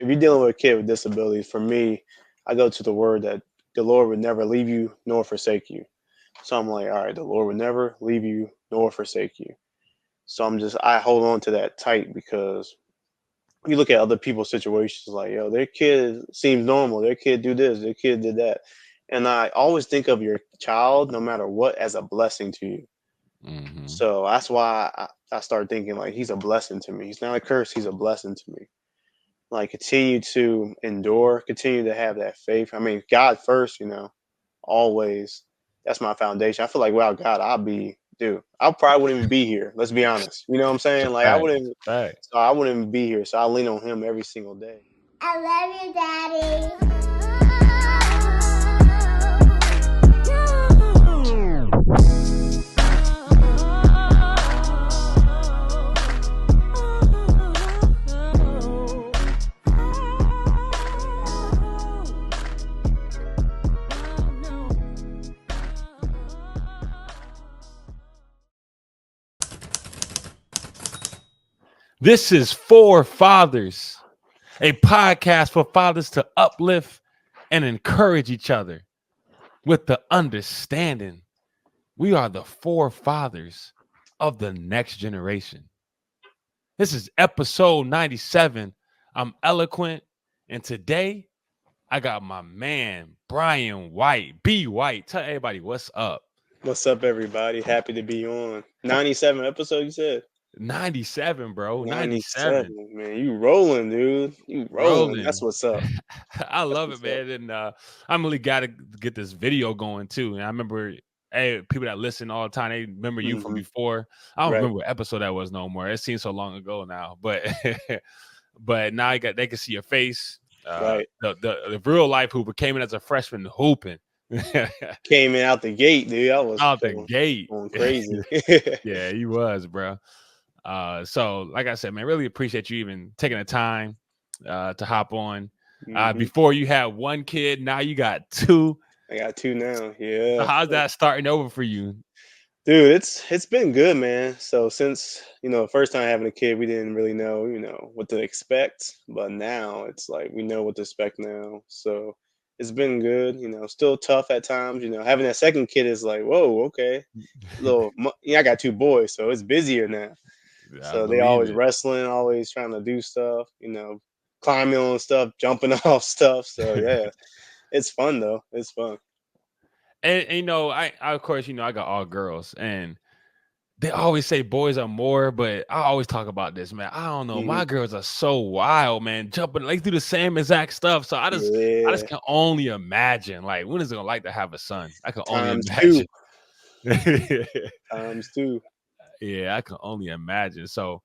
if you're dealing with a kid with disabilities, for me, I go to the word that the Lord would never leave you nor forsake you. So I'm like, all right, the Lord would never leave you nor forsake you. So I hold on to that tight because you look at other people's situations like, yo, their kid seems normal. Their kid do this, their kid did that. And I always think of your child, no matter what, as a blessing to you. Mm-hmm. So that's why I started thinking like he's a blessing to me. He's not a curse, he's a blessing to me. Like continue to endure, continue to have that faith. I mean, God first, always. That's my foundation. I feel like without God, I probably wouldn't even be here. Let's be honest. You know what I'm It's a saying? Like fact. It's a fact. I wouldn't even be here. So I lean on him every single day. I love you, Daddy. This is For Fathers, a podcast for fathers to uplift and encourage each other with the understanding we are the forefathers of the next generation. This is episode 97. I'm eloQuint, and today I got my man, Brian White. B. White. Tell everybody what's up. What's up, everybody? Happy to be on. 97 episode, you said? 97, bro. 97. 97, man. You rolling, dude. You rolling. That's Rolling. what's up. I That's love it, what's up. man. And I'm really got to get this video going too. And I remember, hey, people that listen all the time, they remember you from before. I don't Right. remember what episode that was no more. It seems so long ago now, but but now they can see your face. Right. The real life hooper came in as a freshman hooping. Came in out the gate, dude. I was Out the gate. going crazy. Yeah, he was, bro. So like I said, man, really appreciate you even taking the time to hop on. Before you had one kid, now you got two. I got two now. Yeah. So how's that starting over for you? Dude, it's been good, man. So since, first time having a kid, we didn't really know, what to expect. But now it's like we know what to expect now. So it's been good, still tough at times. Having that second kid is like, whoa, okay. I got two boys, so it's busier now. I So they believe always it. wrestling, always trying to do stuff, climbing on stuff, jumping off stuff. So yeah, it's fun though. It's fun. And I of course, I got all girls, and they always say boys are more, but I always talk about this, man. I don't know. My girls are so wild, man, jumping, like do the same exact stuff. So I just can only imagine, like, when is it gonna like to have a son? I can only imagine. Times two. Yeah, I can only imagine. So,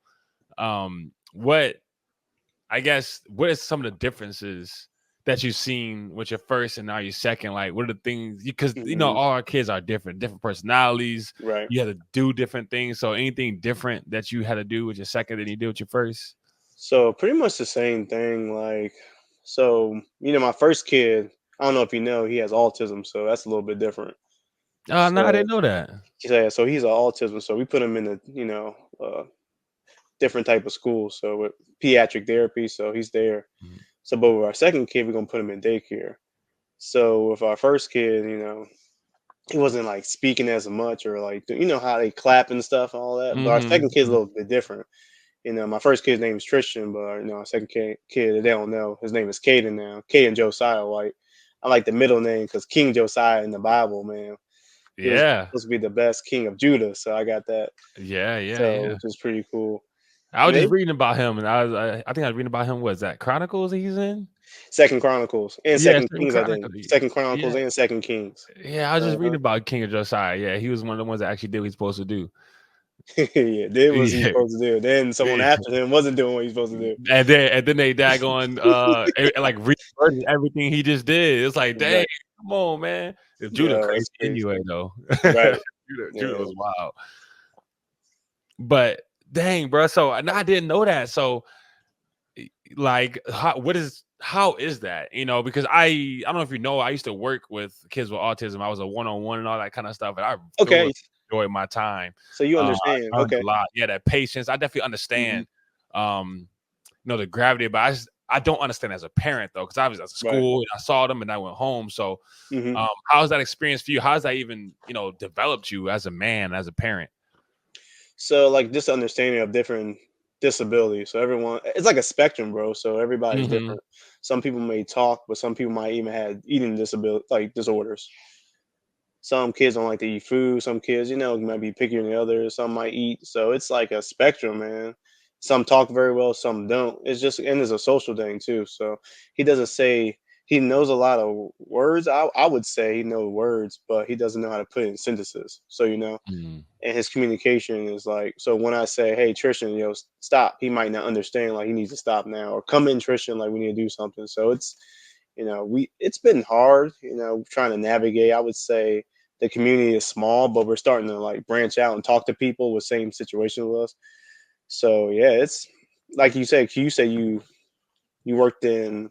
what is some of the differences that you've seen with your first and now your second? Like, what are the things, because all our kids are different personalities, right? You had to do different things. So anything different that you had to do with your second than you did with your first? So pretty much the same thing. Like, so my first kid, I don't know if he has autism, so that's a little bit different. No, I didn't know that. Yeah, so he's an autism, so we put him in a different type of school, so with pediatric therapy, so he's there. So, but with our second kid, we're gonna put him in daycare. So with our first kid, he wasn't like speaking as much, or like how they clap and stuff and all that. But our second kid's a little bit different. My first kid's name is Tristan, but our second kid, they don't know, his name is Caden now. Caden Josiah White. I like the middle name because King Josiah in the Bible, man. He was supposed to be the best king of Judah, so I got that. Yeah. Which is pretty cool. I was just reading about him, and I think I was reading about him. Was that Chronicles he's in? Second Chronicles and Second Kings, Chronicles. I think. Second Chronicles and Second Kings. Yeah, I was just reading about King of Josiah. Yeah, he was one of the ones that actually did what he's supposed to do. Yeah, did what he's supposed to do. Then someone after him wasn't doing what he's supposed to do. And then they daggone like reverted everything he just did. It's like, dang, come on, man. If Judah crazy anyway, though. Right. Judah was wild. But dang, bro. So I didn't know that. So like, how is that? Because I don't know if you know, I used to work with kids with autism. I was a one-on-one and all that kind of stuff. And I really enjoyed my time. So you understand. A lot. Yeah, that patience. I definitely understand the gravity, but I don't understand as a parent though, because I was at Right. school and I saw them and I went home. So Hmm. how's that experience for you? How's that even, developed you as a man, as a parent? So like just understanding of different disabilities. So everyone, it's like a spectrum, bro. So everybody's Mm-hmm. different. Some people may talk, but some people might even have eating disability like disorders. Some kids don't like to eat food. Some kids, might be pickier than others. Some might eat. So it's like a spectrum, man. Some talk very well, some don't. It's just, and it's a social thing too. So he doesn't say he knows a lot of words. I would say he knows words, but he doesn't know how to put it in sentences. So Mm-hmm. and his communication is like, so when I say, hey Tristan, stop, he might not understand, like he needs to stop now, or come in Tristan, like we need to do something. So it's been hard, trying to navigate. I would say the community is small, but we're starting to like branch out and talk to people with same situation with us. So yeah, it's like you said, you worked in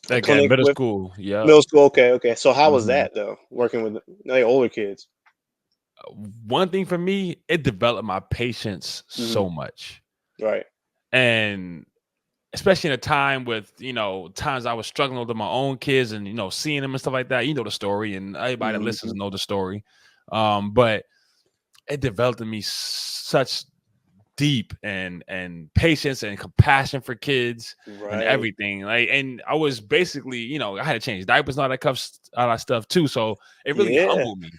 a Again, clinic middle with school. Yep. middle school. Okay, so how was Mm-hmm. that though, working with like older kids? One thing for me, it developed my patience Hmm. so much. Right. And especially in a time with, times I was struggling with my own kids and, seeing them and stuff like that. You know the story, and everybody that listens Hmm. know the story. But it developed in me such deep and patience and compassion for kids and Right. everything. Like, and I was basically, I had to change diapers and all that stuff too. So it really Yeah. humbled me.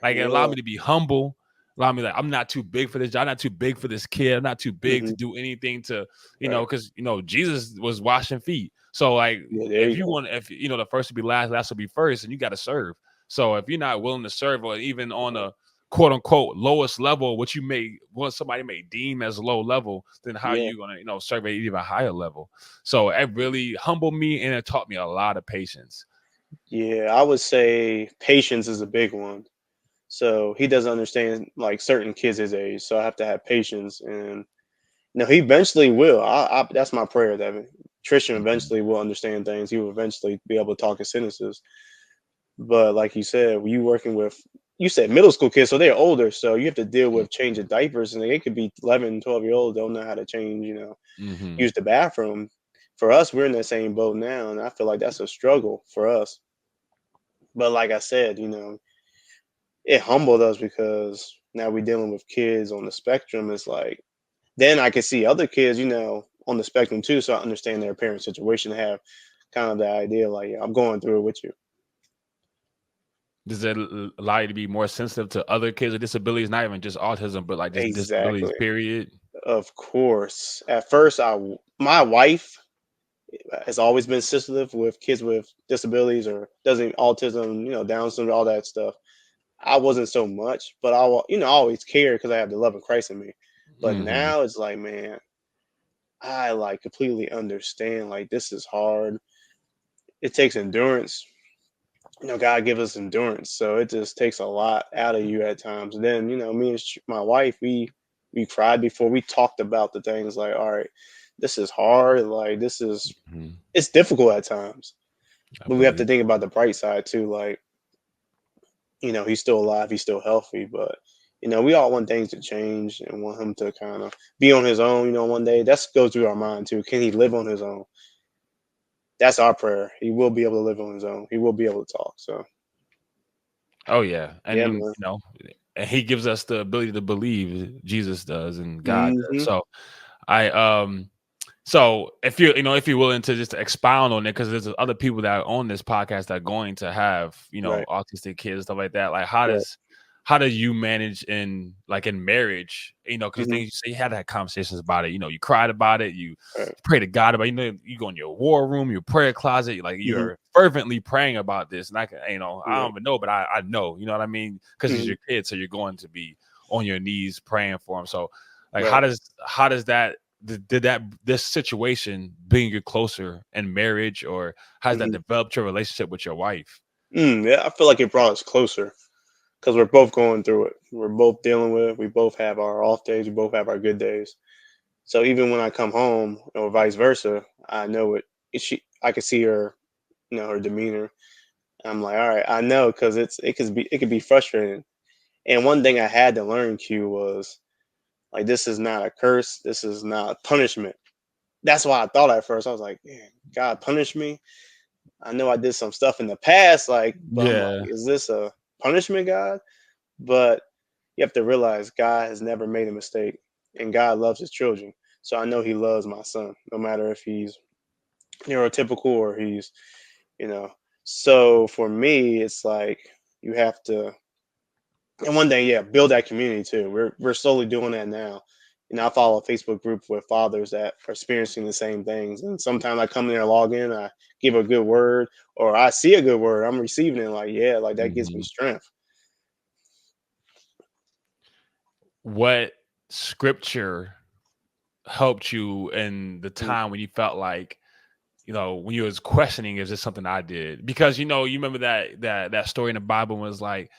Like, it allowed Yeah. me to be humble. Allowed me, like, I'm not too big for this job. I'm not too big for this kid. I'm not too big to Hmm. do anything to, Right. because Jesus was washing feet. So like, Yeah, there you go. if the first will be last, last will be first, and you got to serve. So if you're not willing to serve, or even on Right. a quote unquote lowest level, what somebody may deem as low level, then how are Yeah. you gonna, serve at even higher level? So it really humbled me and it taught me a lot of patience. Yeah, I would say patience is a big one. So he doesn't understand like certain kids his age. So I have to have patience, and he eventually will. That's my prayer that Tristan Mhm. eventually will understand things. He will eventually be able to talk in sentences. But like you said, you working with, you said middle school kids, so they're older. So you have to deal with changing diapers, and they could be 11, 12-year olds, don't know how to change, Mhm. use the bathroom. For us, we're in that same boat now, and I feel like that's a struggle for us. But like I said, it humbled us because now we're dealing with kids on the spectrum. It's like then I can see other kids, on the spectrum too, so I understand their parent situation. Have kind of the idea like, yeah, I'm going through it with you. Does it allow you to be more sensitive to other kids with disabilities, not even just autism, but like just disabilities, Exactly. period? Of course. At first, my wife has always been sensitive with kids with disabilities or doesn't autism, Down syndrome, all that stuff. I wasn't so much, but I always care because I have the love of Christ in me. But Mhm. now it's like, man, I like completely understand. Like this is hard. It takes endurance. God give us endurance, so it just takes a lot out of you at times. And then, me and my wife, we cried before we talked about the things like, all right, this is hard. Like Mhm. it's difficult at times, I but we have to believe. think about the bright side too. Like, he's still alive, he's still healthy, but we all want things to change and want him to kind of be on his own. One day that's goes through our mind too. Can he live on his own? That's our prayer. He will be able to live on his own. He will be able to talk. So Oh yeah, yeah, and man. and he gives us the ability to believe. Jesus does, and God does. Hmm. So I so if you're willing to just expound on it, because there's other people that are on this podcast that are going to have Right. autistic kids and stuff like that. Like, Right. how do you manage in marriage? Because Hmm. you say you had to have conversations about it. You cried about it. You Right. pray to God about it. You go in your war room, your prayer closet. Like, Hmm. you're fervently praying about this. And I can, I don't Right. even know, but I know. You know what I mean? Because he's Hmm. your kid, so you're going to be on your knees praying for him. So, like, Right. how does that did that this situation bring you closer in marriage, or has that Hmm. developed your relationship with your wife? Yeah, I feel like it brought us closer because we're both going through it. We're both dealing with it. We both have our off days. We both have our good days. So even when I come home, or vice versa, I know it. I can see her, her demeanor. I'm like, all right, I know, because it could be frustrating. And one thing I had to learn, Q, was like, this is not a curse. This is not punishment. that's why I thought at first. I was like, man, God punished me. I know I did some stuff in the past, like, but I'm like, Yeah. is this a punishment, God? But you have to realize God has never made a mistake, and God loves his children. So I know he loves my son, no matter if he's neurotypical or he's, you know. So for me, it's like you have to, and one day, yeah, build that community too. We're slowly doing that now. I follow a Facebook group with fathers that are experiencing the same things, and sometimes I come in there, log in, I give a good word, or I see a good word, I'm receiving it, like, yeah, like that gives me Mhm. strength. What scripture helped you in the Mm, time when you felt like, when you was questioning, is this something I did? Because you remember that story in the Bible was like,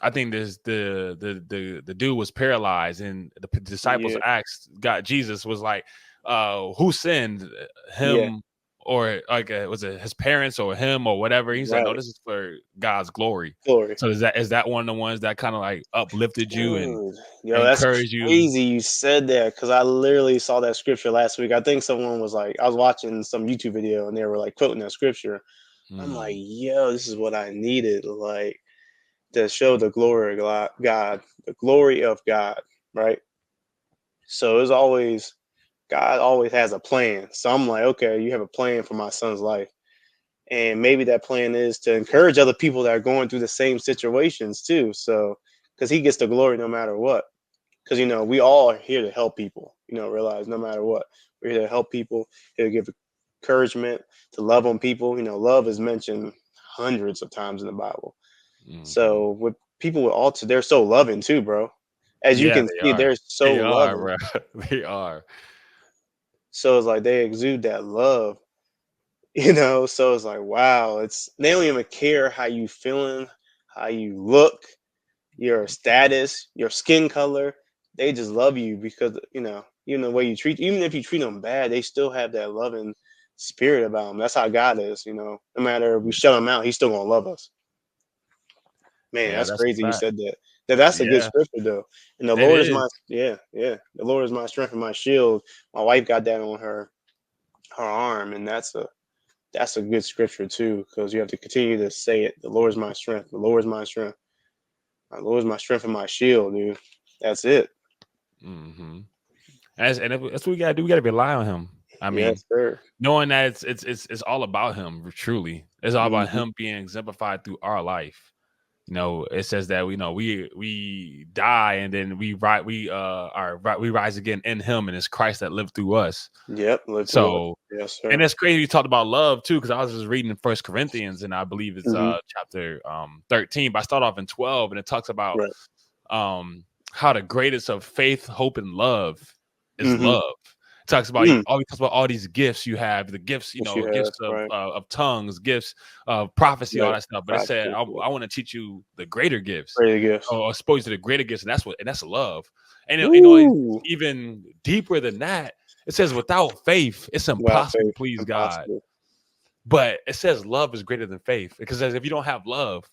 I think this the dude was paralyzed, and the disciples yeah, asked God, Jesus was like, who sinned, yeah, him or like was it his parents or him or whatever? He said, no, right. this is for God's glory. Glory. So is that one of the ones that kind of like uplifted you and Dude, yo, that's encouraged you? crazy you said that because I literally saw that scripture last week. I think someone was like, I was watching some YouTube video and they were like quoting that scripture. I'm like, Hmm. yo, this is what I needed. Like, to show the glory of God, the glory of God, right? So it's always, God always has a plan. So I'm like, okay, you have a plan for my son's life. And maybe that plan is to encourage other people that are going through the same situations too. So, because he gets the glory no matter what. Because, we all are here to help people, realize no matter what, we're here to help people, here to give encouragement, to love on people. Love is mentioned hundreds of times in the Bible. Hmm. So with people with autism, they're so loving too, bro. As you Yeah, can they see, are. they're so They are, loving. bro. They are. So it's like they exude that love, So it's like, wow, it's they don't even care how you feeling, how you look, your status, your skin color. They just love you because even the way you treat, even if you treat them bad, they still have that loving spirit about them. That's how God is. No matter if we Yeah, shut him out, he's still gonna love us. Man, yeah, that's that's a crazy you fact. said that. That's a good Yeah, scripture though. And the it Lord is is. my yeah. The Lord is my strength and my shield. My wife got that on her arm, and that's a good scripture too, because you have to continue to say it. The Lord is my strength. The Lord is my strength. My Lord is my strength and my shield, dude. That's it. Hmm. That's what we gotta do. We gotta rely on him. I mean, Yes, sir. knowing that it's all about him. Truly, it's all about Hmm. him being exemplified through our life. It says that we die and then we rise again in him, and it's Christ that lived through us. Yep, live through us. So, Yes, and sir. it's crazy you talked about love too, because I was just reading First Corinthians, and I believe it's Hmm. chapter 13, but I start off in 12, and it talks about Right. um how the greatest of faith, hope, and love is Hmm. love. It talks about Mm. always talks about all these gifts you have, the gifts, Yes, you have. gifts Right. of tongues, gifts of prophecy, all Right. that stuff. But it said, Prophecy. Yeah. I want to teach you the greater gifts, Great gifts. or expose you to the greater gifts, and that's love. And Woo. even deeper than that. It says, without faith, it's Without impossible to faith, please God. impossible. But it says love is greater than faith, because if you don't have love,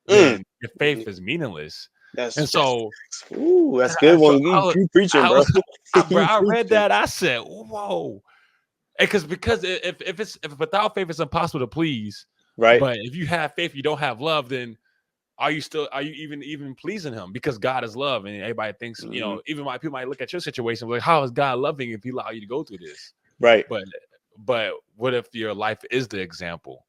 Mm. then your faith is meaninless. And That's so, ooh, that's good so one. You preaching, I bro. was, bro, You I read preaching. that. I said, whoa. Because if without faith, it's impossible to please. Right. But if you have faith, you don't have love, then are you even pleasing him? Because God is love, and everybody thinks, Hmm. even people might look at your situation like, how is God loving if he allow you to go through this? Right. But what if your life is the example?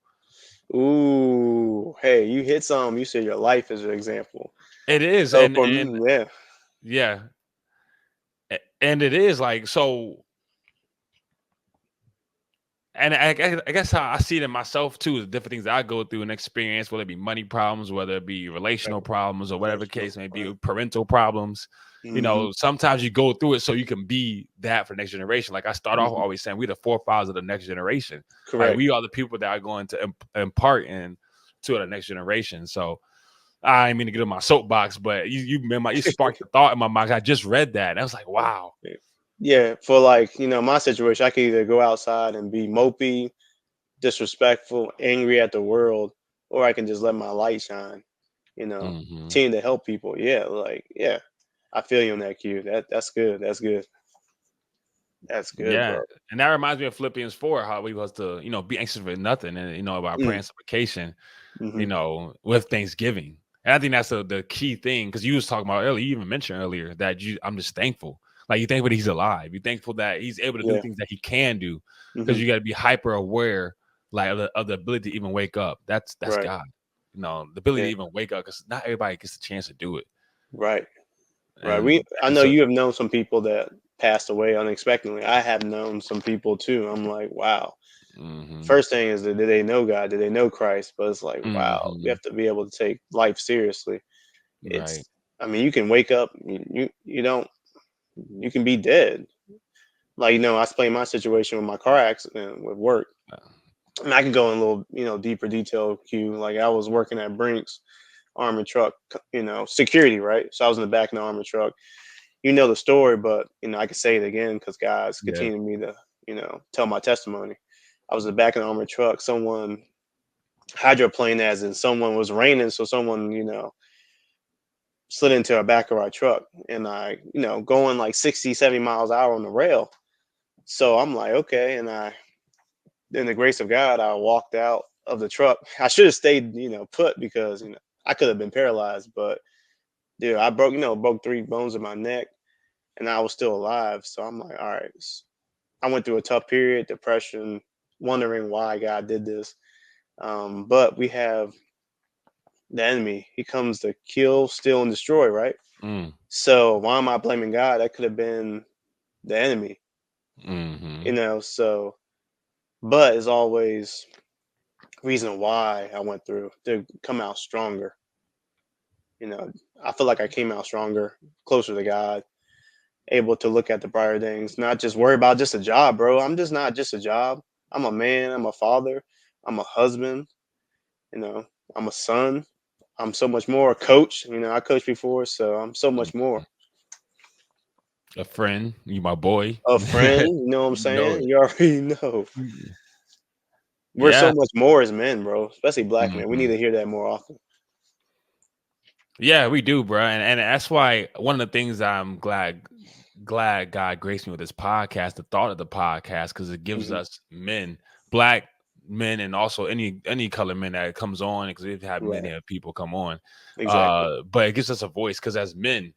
Ooh, hey, you hit some. You said your life is an example. It is, So for me, yeah. yeah, and it is like so. And I guess how I see it in myself too, the different things that I go through and experience, whether it be money problems, whether it be Right. relational problems, or whatever the Relational. case may be, Right. parental problems. Hmm. Sometimes you go through it so you can be that for the next generation. Like I start off Hmm. always saying, we're the forefathers of the next generation. Like Correct. we are the people that are going to impart in to the next generation. So I didn't mean to get on my soapbox, but you remember you sparked the thought in my mind. I just read that, and I was like, wow. Yeah, for like, my situation, I could either go outside and be mopey, disrespectful, angry at the world, or I can just let my light shine, you know, Hmm. continue to help people. Yeah, like, yeah, I feel you on that, Q. That's good. That's good. That's good, Yeah, bro. and that reminds me of Philippians 4, how we was to, be anxious for nothing, and about prayer Mm, and supplication, hmm with thanksgiving. And I think that's the key thing, because you was talking about earlier, you even mentioned earlier that I'm just thankful. Like, you're thankful that he's alive. You're thankful that he's able to do Yeah. things that he can do, because hmm you got to be hyper aware, like of the ability to even wake up. That's Right. God. The ability Yeah. to even wake up, because not everybody gets a chance to do it. Right. Right. And, I and know so, you have known some people that passed away unexpectedly. I have known some people too. I'm like, wow. hmm First thing is that did they know God? Did they know Christ? But it's like, wow, we hmm have to be able to take life seriously. right, It's, I mean, you can wake up, you don't, you can be dead. Like, I explained my situation with my car accident with work. I mean, I can go in a little, deeper detail, Q. Like, I was working at Brinks armored truck, security, right? So I was in the back of the armored truck. You know the story, but I can say it again because God's yeah, continuing me to, tell my testimony. I was in the back of the armored truck. Someone hydroplaned, as in someone was raining, so someone, slid into our back of our truck, and I, going like 60, 70 miles an hour on the rail. So I'm like, okay, and in the grace of God, I walked out of the truck. I should have stayed, put, because I could have been paralyzed, but dude, I broke 3 bones in my neck, and I was still alive. So I'm like, all right. I went through a tough period, depression, wondering why God did this. But we have the enemy. He comes to kill, steal, and destroy, right? mm, So why am I blaming God? That could have been the enemy, hmm So, but as always, reason why I went through to come out stronger. You know, I feel like I came out stronger, closer to God, able to look at the brighter things, not just worry about just a job, bro. I'm just not just a job. I'm a man, I'm a father, I'm a husband, you know, I'm a son. I'm so much more a coach. I coached before, so I'm so much more. a friend, you my boy. A friend, you know what I'm know saying? it. You already know. Mm. We're so Yeah. much more as men, bro. Especially black men. We need Mhm. to hear that more often. Yeah, we do, bro. And that's why one of the things I'm glad God graced me with this podcast, the thought of the podcast, because it gives Hmm us men, black men, and also any color men that comes on, because we've had Right. many people come on. Exactly. But it gives us a voice, because as men,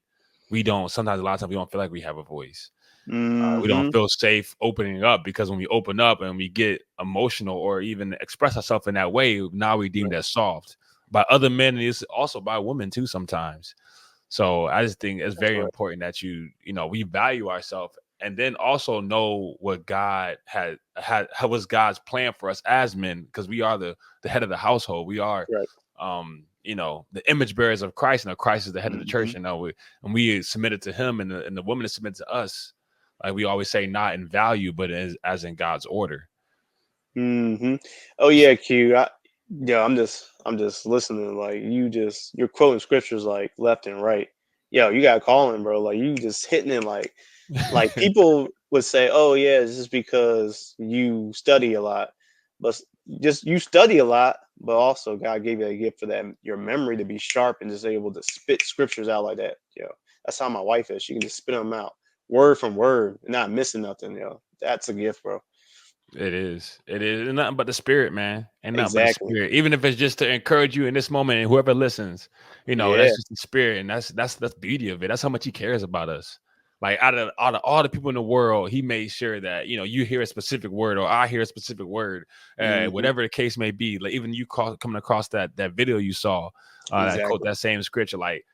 we don't sometimes a lot of times we don't feel like we have a voice. We don't hmm feel safe opening up, because when we open up and we get emotional or even express ourselves in that way, now we deemed Right. as soft by other men, and it's also by women too sometimes. So I just think it's That's very right. important that we value ourselves, and then also know what God had was God's plan for us as men, because we are the head of the household. We are Right. the image bearers of Christ, and Christ is the head of the church, hmm and we submitted to him, and the woman is submitted to us. Like we always say, not in value, but as in God's order. hmm Oh yeah, Q. Yeah, I'm just listening. Like you're quoting scriptures like left and right. Yo, you got calling, bro. Like you just hitting it like people would say, "Oh yeah, it's just because you study a lot," but just you study a lot, but also God gave you a gift for that your memory to be sharp and just able to spit scriptures out like that. That's how my wife is. She can just spit them out word from word and not missing nothing. That's a gift, bro. It is. It is. And nothing but the spirit, man. And nothing but the Exactly. spirit. Even if it's just to encourage you in this moment, and whoever listens, Yeah. that's just the spirit. And that's the beauty of it. That's how much he cares about us. Like out of all the people in the world, he made sure that you hear a specific word, or I hear a specific word, hmm whatever the case may be. Like even you coming across that video you saw, that quote, Exactly. that same scripture. Like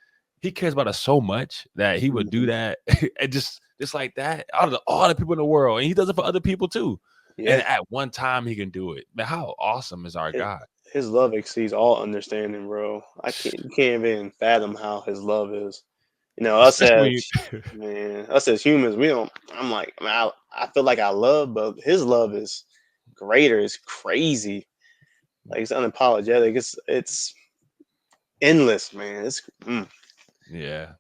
he cares about us so much that he would do hmm that, and just like that, out of all the people in the world, and he does it for other people too. And Yeah. at one time he can do it. Man, how awesome is our His, God? his love exceeds all understanding, bro. I can't. You can't even fathom how his love is. Us Especially as man, us as humans, we don't. I'm like, I feel like I love, but his love is greater. It's crazy. Like it's unapologetic. It's endless, man. yeah.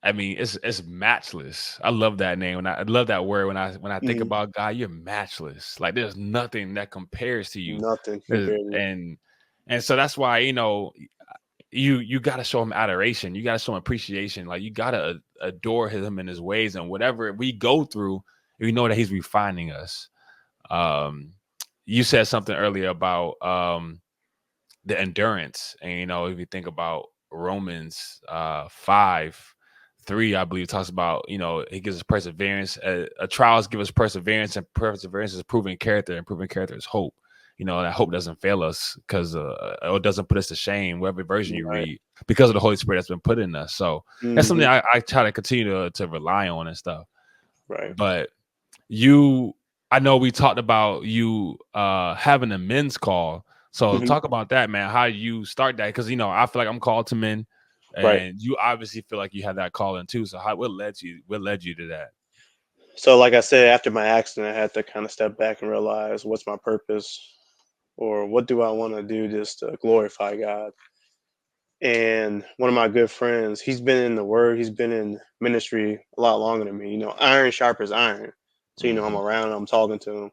I mean, it's matchless. I love that name. I love that word when I think Mhm. about God, you're matchless. Like there's nothing that compares to you. Nothing There's- compared to. and so that's why, you got to show him adoration. You got to show him appreciation. Like you got to adore him in his ways, and whatever we go through, We know that he's refining us. You said something earlier about the endurance, and if you think about Romans 5:3, I believe talks about he gives us perseverance. Trials give us perseverance, and perseverance is proven character, and proven character is hope. That hope doesn't fail us because it doesn't put us to shame, whatever version you Right. read, because of the Holy Spirit that's been put in us. So that's something Mhm. I try to continue to rely on and stuff. Right. But I know we talked about you having a men's call. So Mhm. talk about that, man. How you start that? Because I feel like I'm called to men, Right. and you obviously feel like you have that calling too. So what led you to that? So, like I said, after my accident, I had to kind of step back and realize what's my purpose, or what do I want to do just to glorify God. And one of my good friends, he's been in the Word, he's been in ministry a lot longer than me. Iron sharpens iron. So, I'm Mm-hmm. around, I'm talking to him.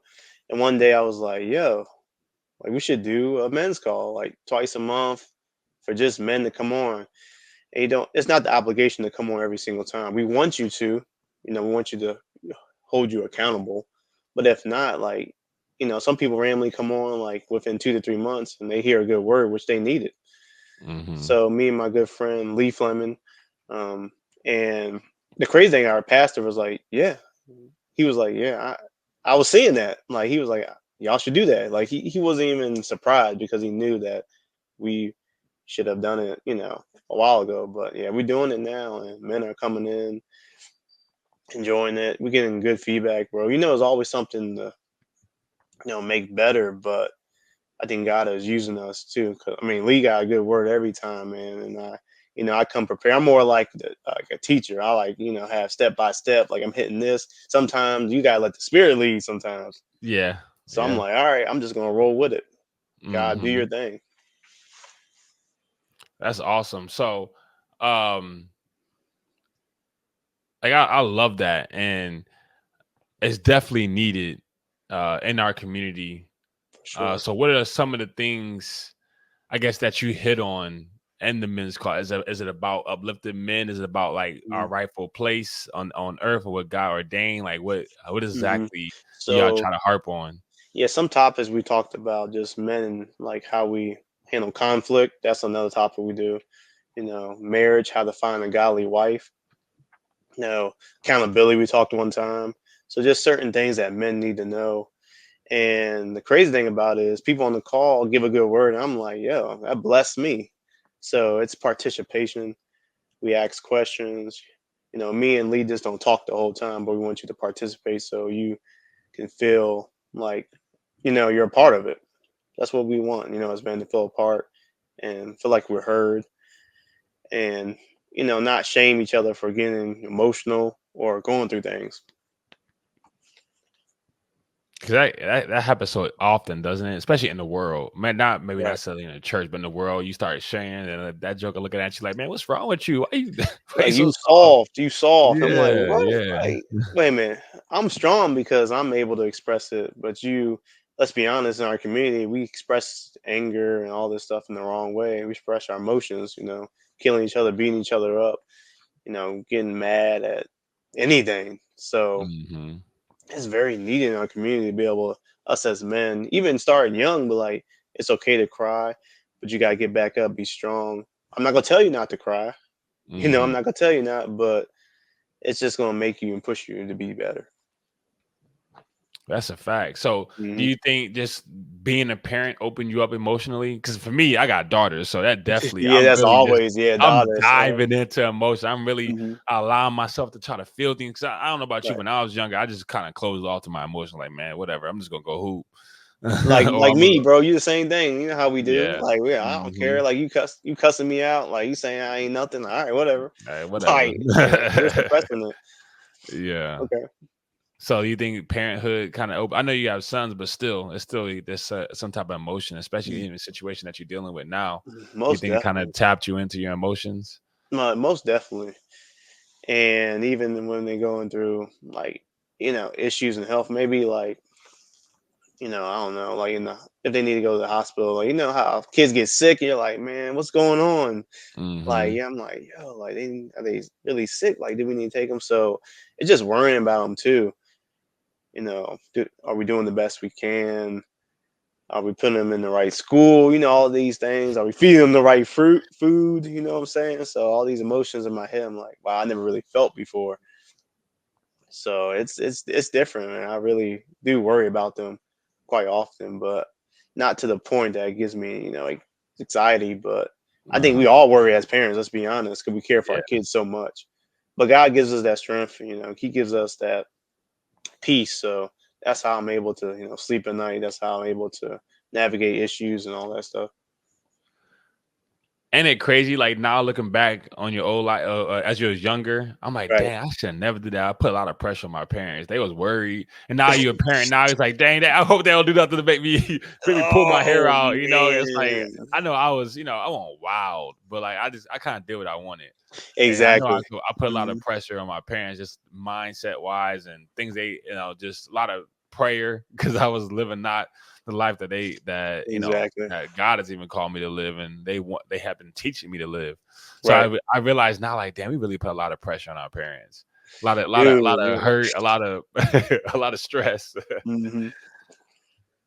And one day I was like, yo, like we should do a men's call, like twice a month for just men to come on. And it's not the obligation to come on every single time. We want you to, we want you to hold you accountable. But if not, like, some people randomly come on like within 2 to 3 months and they hear a good word, which they needed. Mm-hmm. So me and my good friend Lee Fleming, um, and the crazy thing, our pastor was like, "Yeah," he was like, "Yeah, I was seeing that." Like he was like, "Y'all should do that." Like he wasn't even surprised because he knew that we should have done it, a while ago. But yeah, we're doing it now, and men are coming in, enjoying it. We're getting good feedback, bro. It's always something to make better, but I think God is using us too. 'Cause, I mean, Lee got a good word every time, man. And I come prepared. I'm more like a teacher. I like, have step by step. Like I'm hitting this. Sometimes you gotta let the spirit lead. Sometimes. Yeah, So I'm yeah. like, all right, I'm just gonna roll with it. God, do Mm-hmm. your thing. That's awesome. So, um, like I love that, and it's definitely needed in our community. For sure. So, what are some of the things, I guess, that you hit on in the men's call? Is it about uplifting men? Is it about like our rightful place on earth, or what God ordained? Like what Mm-hmm. exactly do y'all So try to harp on? yeah, some topics we talked about, just men and like how we handle conflict. That's another topic we do. Marriage, how to find a godly wife. Accountability, we talked one time. So just certain things that men need to know. And the crazy thing about it is people on the call give a good word, and I'm like, yo, that blessed me. So it's participation. We ask questions. Me and Lee just don't talk the whole time, but we want you to participate so you can feel like, you're a part of it. That's what we want, as men to feel a part and feel like we're heard, and not shame each other for getting emotional or going through things. Because that happens so often, doesn't it? Especially in the world, man. Maybe not Right. necessarily in the church, but in the world, you start sharing, and that joker looking at you like, "Man, what's wrong with you? Why you, why you Like, so you soft?" soft, you soft. I'm like, Yeah, what? yeah. Like, wait a minute. I'm strong because I'm able to express it. But let's be honest, in our community, we express anger and all this stuff in the wrong way. We express our emotions, killing each other, beating each other up, getting mad at anything. So Hmm. it's very needed in our community to be able us as men, even starting young, but like it's okay to cry, but you gotta get back up, be strong. I'm not gonna tell you not to cry. I'm Hmm. not gonna tell you not, but it's just gonna make you and push you to be better. That's a fact. So, do Hmm. you think just being a parent opened you up emotionally? Because for me, I got daughters, so that definitely, Yeah, that's always I'm daughter. So diving into emotion. I'm really mhm. allowing myself to try to feel things. 'Cause I don't know about you. Right. When I was younger, I just kind of closed off to my emotion. Like, man, whatever. I'm just gonna go hoop. Like Or like I'm me, gonna, bro. You the same thing. You know how we do. yeah. Like, yeah, I don't care. Hmm. Like you cussing me out. Like you saying I ain't nothing. All right, whatever. Whatever. Like, and you're suppressing it. Yeah. Okay. So you think parenthood kind of open? I know you have sons, but still, it's still there's some type of emotion, especially in the situation that you're dealing with now. You Most think it kind of definitely. tapped you into your emotions? Most definitely. And even when they're going through like, issues in health, maybe like, I don't know, like if they need to go to the hospital, like how kids get sick, you're like, man, what's going on? Like, Hmm. yeah, I'm like, yo, like are they really sick? Like, do we need to take them? So it's just worrying about them too. You know, are we doing the best we can? Are we putting them in the right school? You know, all these things. Are we feeding them the right food? You know what I'm saying? So all these emotions in my head, I'm like, wow, I never really felt before. So it's different, and I really do worry about them quite often, but not to the point that gives me, like anxiety. But I think Uh-huh. we all worry as parents. Let's be honest, because we care for Yeah. our kids so much. But God gives us that strength. He gives us that peace. So that's how I'm able to, sleep at night. That's how I'm able to navigate issues and all that stuff. Ain't it crazy? Like now looking back on your old life as you was younger, I'm like, Right. damn, I should have never did that. I put a lot of pressure on my parents. They was worried, and now you're a parent. Now it's like, dang, I hope they don't do nothing to make me pull my hair Oh out. It's like man. I know I was, I wasn't wild, but like I kind of did what I wanted, and I know Exactly. I put a lot of Mhm. pressure on my parents, just mindset wise and things they, just a lot of prayer because I was living not the life Exactly. that God has even called me to live, and they have been teaching me to live. So Right. I realize now, like, damn, we really put a lot of pressure on our parents, a lot of Dude. hurt, a lot of a lot of stress. Mhm.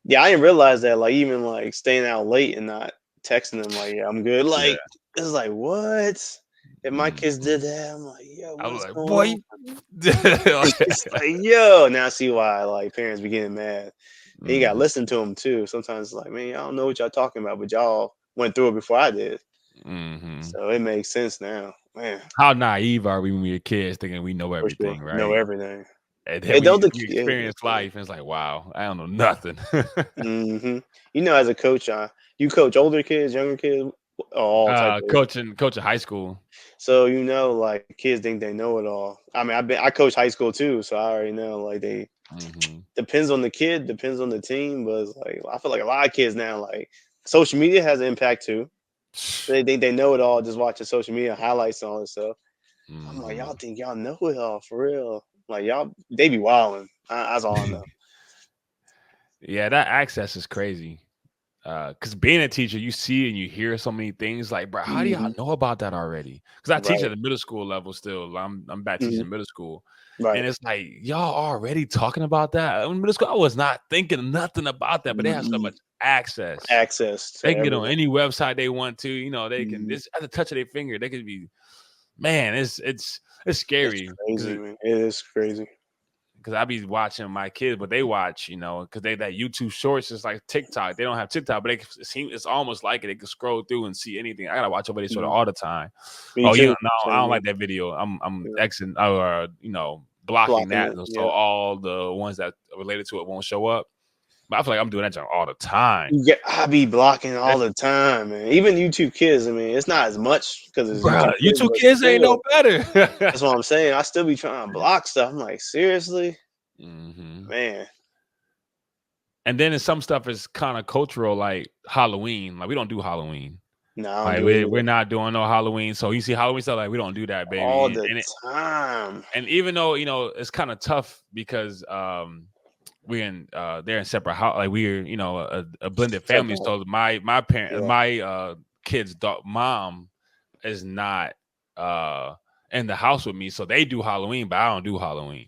Yeah, I didn't realize that. Like even like staying out late and not texting them like, "Yeah, I'm good." Yeah. Like it's like what? If my kids Mhm. did that, I'm like, "Yo, I was what's like, going boy. on?" It's like, "Yo," now I see why like parents be getting mad. And you gotta Mhm. listen to them too. Sometimes it's like, man, I don't know what y'all talking about, but y'all went through it before I did, Mhm. so it makes sense now, man. How naive are we when we were kids, thinking we know For sure, everything, know right? everything. And then Hey, don't we yeah, experience life, and it's like, wow, I don't know nothing. hmm as a coach, you coach older kids, younger kids, all type of ages. Coaching high school. So like kids think they know it all. I mean, I coach high school too, so I already know like they Mhm. depends on the kid, depends on the team, but it's like I feel like a lot of kids now like social media has an impact too. They think they know it all just watching social media highlights and all this stuff. I'm like, y'all Mhm. think y'all know it all for real? Like y'all, they be wilding. That's all I know. Yeah, that access is crazy. Because being a teacher, you see and you hear so many things. Like, bro, how do y'all Hmm. know about that already? Because I teach at Right. the middle school level still. I'm back Hmm. teaching middle school, Right. and it's like y'all already talking about that in middle school. I was not thinking nothing about that, but they have so Mm-mm. much access. Access to They can get on everything. any website they want to. They can. Mhm. It's at the touch of their finger. They could be. Man, it's It's scary crazy, man. It is crazy. because I be watching my kids, but they watch, because they that YouTube Shorts is like TikTok. They don't have TikTok, but it's almost like it. They can scroll through and see anything. I gotta watch over this sort of Mhm. all the time. Me Oh, too. no, I Same don't here. like that video. I'm Yeah. Xing or blocking Blocking that, it. so Yeah. all the ones that are related to it won't show up. But I feel like I'm doing that junk all the time. Yeah, I be blocking all That's the time, man. Even YouTube Kids. I mean, it's not as much because it's bruh, YouTube you Kids, two but kids ain't no still, better. that's what I'm saying. I still be trying to block stuff. I'm like, seriously, hmm man. And then some stuff is kind of cultural, like Halloween. Like we don't do Halloween. No, I don't Like do it we're either. not doing no Halloween. So you see Halloween stuff, like we don't do that, All baby. the And time. even though it's kind of tough because we're in they're in separate house, like we're a blended family. Separate. So my parent, Yeah. my kid's mom is not in the house with me, so they do Halloween, but I don't do Halloween.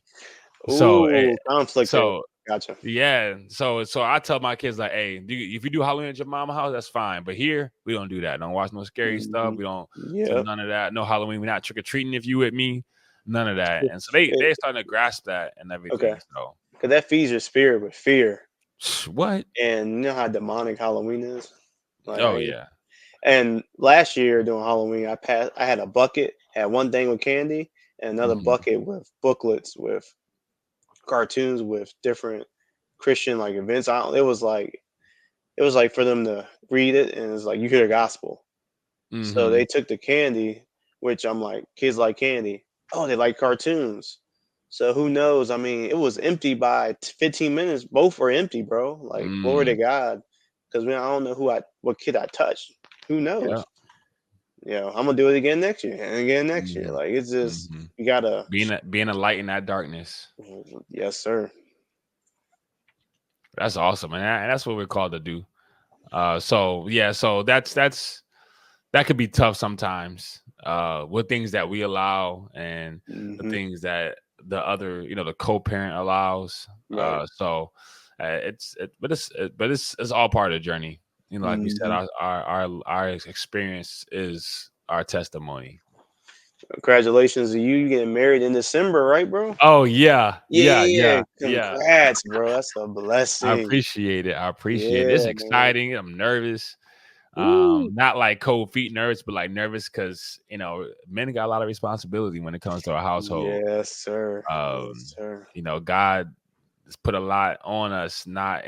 So Ooh, conflict there. so Gotcha. yeah, so I tell my kids like, hey, if you do Halloween at your mama's house, that's fine. But here we don't do that. Don't watch no scary stuff. Hmm. We don't do Yep. none of that. No Halloween. We're not trick or treating if you with me. None of that. And so they're starting to grasp that and Okay. everything. So Because that feeds your spirit with fear. what? And you know how demonic Halloween is? Like, Oh yeah. and last year during Halloween, I had a bucket, had one thing with candy, and another Mhm. bucket with booklets with cartoons with different Christian like events. It was like for them to read it, and it's like you hear the gospel. So Mhm. they took the candy, which I'm like, kids like candy. Oh, they like cartoons. So who knows? I mean, it was empty by 15 minutes. Both were empty, bro. Like, glory to Mm. God. Because man, I don't know what kid I touched. Who Yeah. knows? I'm gonna do it again next year and again next year. Mhm. Like it's just Mhm. you gotta. Being a light in that darkness. Yes, sir. That's awesome, and that's what we're called to do. So yeah, so that could be tough sometimes with things that we allow and the Hmm. things that the other, the co-parent allows. Right. But it's all part of the journey. Like we said, Mhm. our experience is our testimony. Congratulations to you. You getting married in December, right, bro? Oh yeah, yeah, Yeah. yeah, yeah. Congrats, bro. That's a I blessing. appreciate it. I appreciate it. It's Yeah, man. exciting. I'm nervous. Woo. Not like cold feet nervous, but like nervous because men got a lot of responsibility when it comes to our household. Yes, sir. Um, Yes, sir. God has put a lot on us, not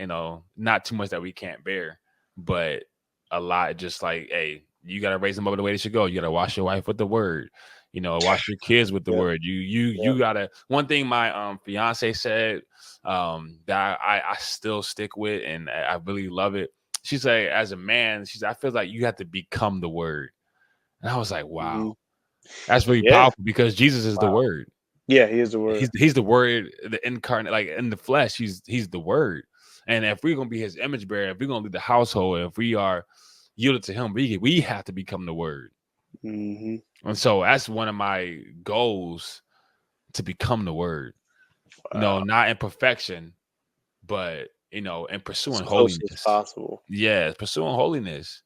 too much that we can't bear, but a lot just like, hey, you gotta raise them up the way they should go. You gotta wash your wife with the word, wash your kids with the Yep. word. You Yep. gotta one thing my fiance said that I still stick with and I really love it. She said, as a man, I feel like you have to become the word. And I was like, Hmm. wow, that's really Yeah. powerful because Jesus is the Wow. word. Yeah, he is the word. He's the word, the incarnate, like in the flesh. He's the word. And if we're gonna be his image bearer, if we're gonna lead the household, if we are yielded to him, we have to become the word. Hmm. And so that's one of my goals, to become the word. Wow. Not in perfection, but in As pursuing close as holiness. possible. Yeah, pursuing holiness.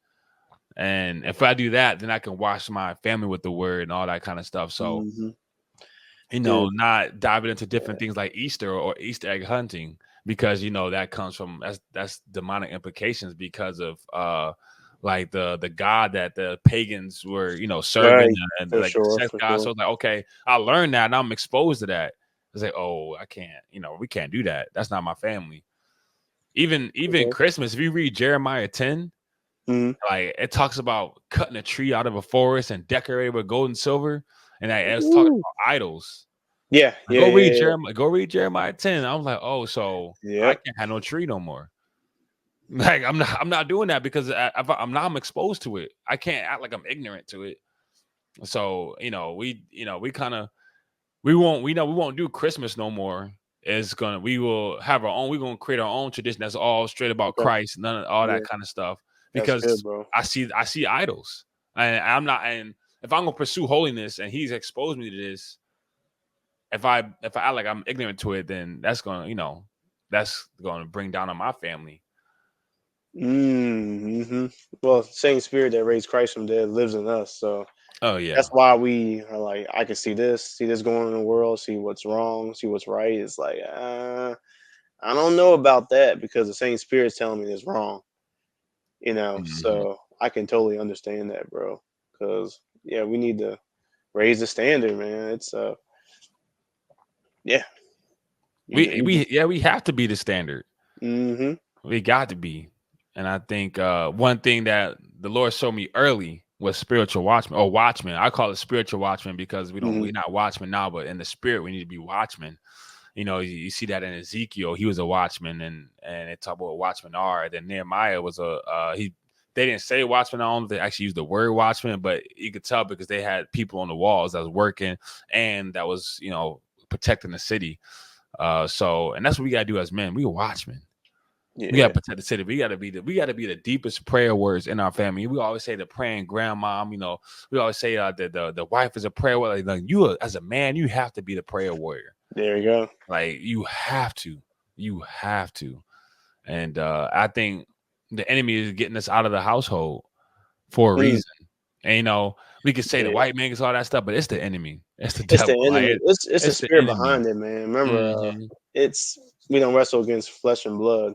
And if I do that, then I can wash my family with the word and all that kind of stuff. So Hmm. Dude. not diving into Yeah. different things like Easter or Easter egg hunting, because that comes from that's demonic implications because of like the god that the pagans were serving, Right. and For like the sure. sex For god. sure. So it's like, okay, I learned that and I'm exposed to that. It's like, oh, I can't, we can't do that. That's not my family. Even Okay. Christmas, if you read Jeremiah 10, Hmm. like it talks about cutting a tree out of a forest and decorating it with gold and silver, and it's talking Woo. about idols. Yeah. Yeah. Go read Yeah. Jeremiah. Go read Jeremiah 10. I was like, oh, so Yeah. I Yep. can't have no tree no more. Like I'm not doing that because I'm exposed to it. I can't act like I'm ignorant to it. So we kind of we won't do Christmas no more. We will have our own. We're gonna create our own tradition that's all straight about Okay. Christ, none of all Yeah. that kind of stuff. That's good, Because bro. I see idols, and I'm not. And if I'm gonna pursue holiness, and He's exposed me to this, if I act like I'm ignorant to it, then that's gonna bring down on my family. Hmm. Well, same spirit that raised Christ from the dead lives in us. So Oh that's yeah. why we are like, I can see this going on in the world, see what's wrong, see what's right. It's like, I don't know about that because the same spirit's telling me it's wrong. Mhm. So I can totally understand that, bro. Because yeah, we need to raise the standard, man. It's yeah, We have to be the standard. mm-hmm, We got to be. And I think one thing that the Lord showed me early was spiritual watchmen, or watchmen. I call it spiritual watchmen because mm-hmm, we're not watchmen now, but in the spirit we need to be watchmen. You see that in Ezekiel, he was a watchman, and it talk about what watchmen are. Then Nehemiah was he. They didn't say watchman on; they actually used the word watchman, but you could tell because they had people on the walls that was working and that was protecting the city. And that's what we gotta do as men. We are watchmen. We yeah, gotta protect the city. We gotta be the deepest prayer words in our family. We always say the praying grandma. We always say the wife is a prayer warrior. Like you as a man, you have to be the prayer warrior. there you go. Like you have to. And I think the enemy is getting us out of the household for a Mm, reason. And we could say the yeah, white man gets all that stuff, but it's the enemy. It's the it's devil. the Like enemy. It's the it's the spirit enemy. behind it, man. Remember, Hmm. it's we don't wrestle against flesh and blood,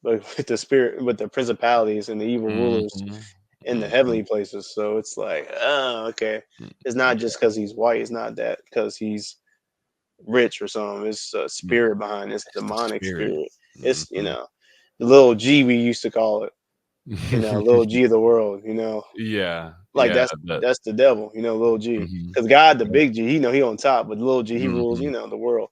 but with the spirit, with the principalities and the evil rulers Hmm. in the Hmm. heavenly places. So it's like, oh, okay. It's not just because he's white. It's not that because he's rich or something. It's a spirit behind this It's the demonic spirit. spirit. It's Mhm. the little G we used to call it. Little G of the world. Yeah, Like yeah, that's the devil. Little G. mhm. Because God, the Yeah, big G, he on top, but the little G, he rules. mhm. The world.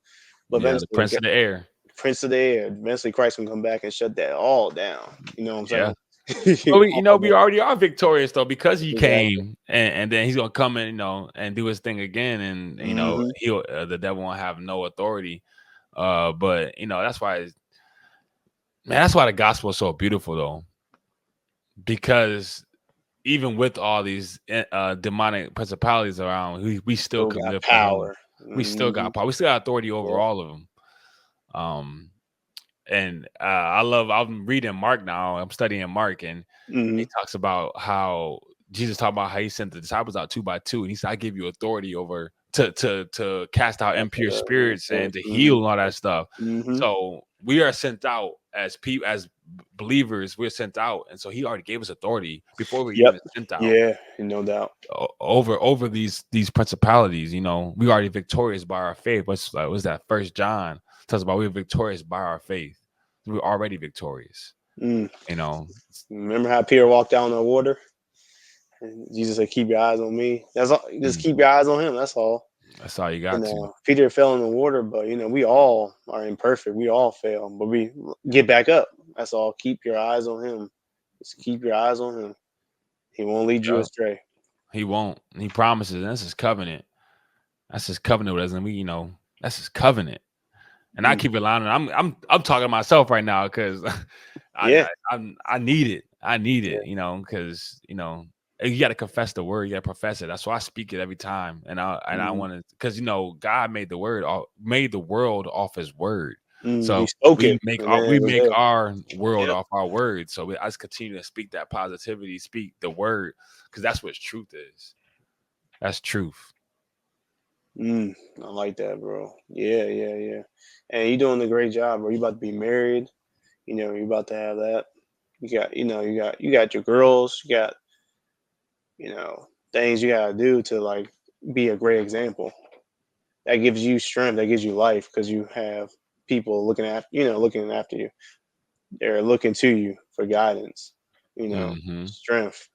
But Yeah, the eventually, prince of the air. Prince of the Air. Eventually, Christ can come back and shut that all down. You know what I'm Yeah. saying? Well, we All already are victorious though because he that. Exactly. came, and then he's gonna come and and do his thing again, and Hmm. he'll the devil won't have no authority. But that's why, man, that's why the gospel is so beautiful though, because even with all these demonic principalities around, we still Still can got live for him. power. We still got power. We still got authority over all of them. And I'm reading Mark now. I'm studying Mark, and he talks about how Jesus talked about how he sent the disciples out 2 by 2, and he said, "I give you authority over to cast out impure spirits and to heal and all that stuff." So we are sent out as believers. We're sent out, and so he already gave us authority before we even sent out. Yeah, no doubt. Over these principalities, we already victorious by our faith. What's that? 1 John tells about we're victorious by our faith. We're already victorious. Remember how Peter walked out on the water? And Jesus said, "Keep your eyes on me." That's all. Just keep your eyes on him. That's all. That's all you got to. Peter fell in the water, but we all are imperfect. We all fail, but we get back up. That's all. Keep your eyes on him. Just keep your eyes on him. He won't lead you astray. He won't. He promises. That's his covenant. That's his covenant with us, and that's his covenant. And I keep relying on it. I'm talking to myself right now because I need it. I need it, because you got to confess the word, you got to profess it. That's why I speak it every time. And I want to, because God made the world off His word. So we make our world off our word. So I just continue to speak that positivity, speak the word, because that's what truth is. That's truth. I like that, bro. Yeah. And you're doing a great job, bro. You about to be married. You're about to have that. You got your girls. You got, things you gotta do to be a great example. That gives you strength. That gives you life because you have people looking after you. They're looking to you for guidance. Strength.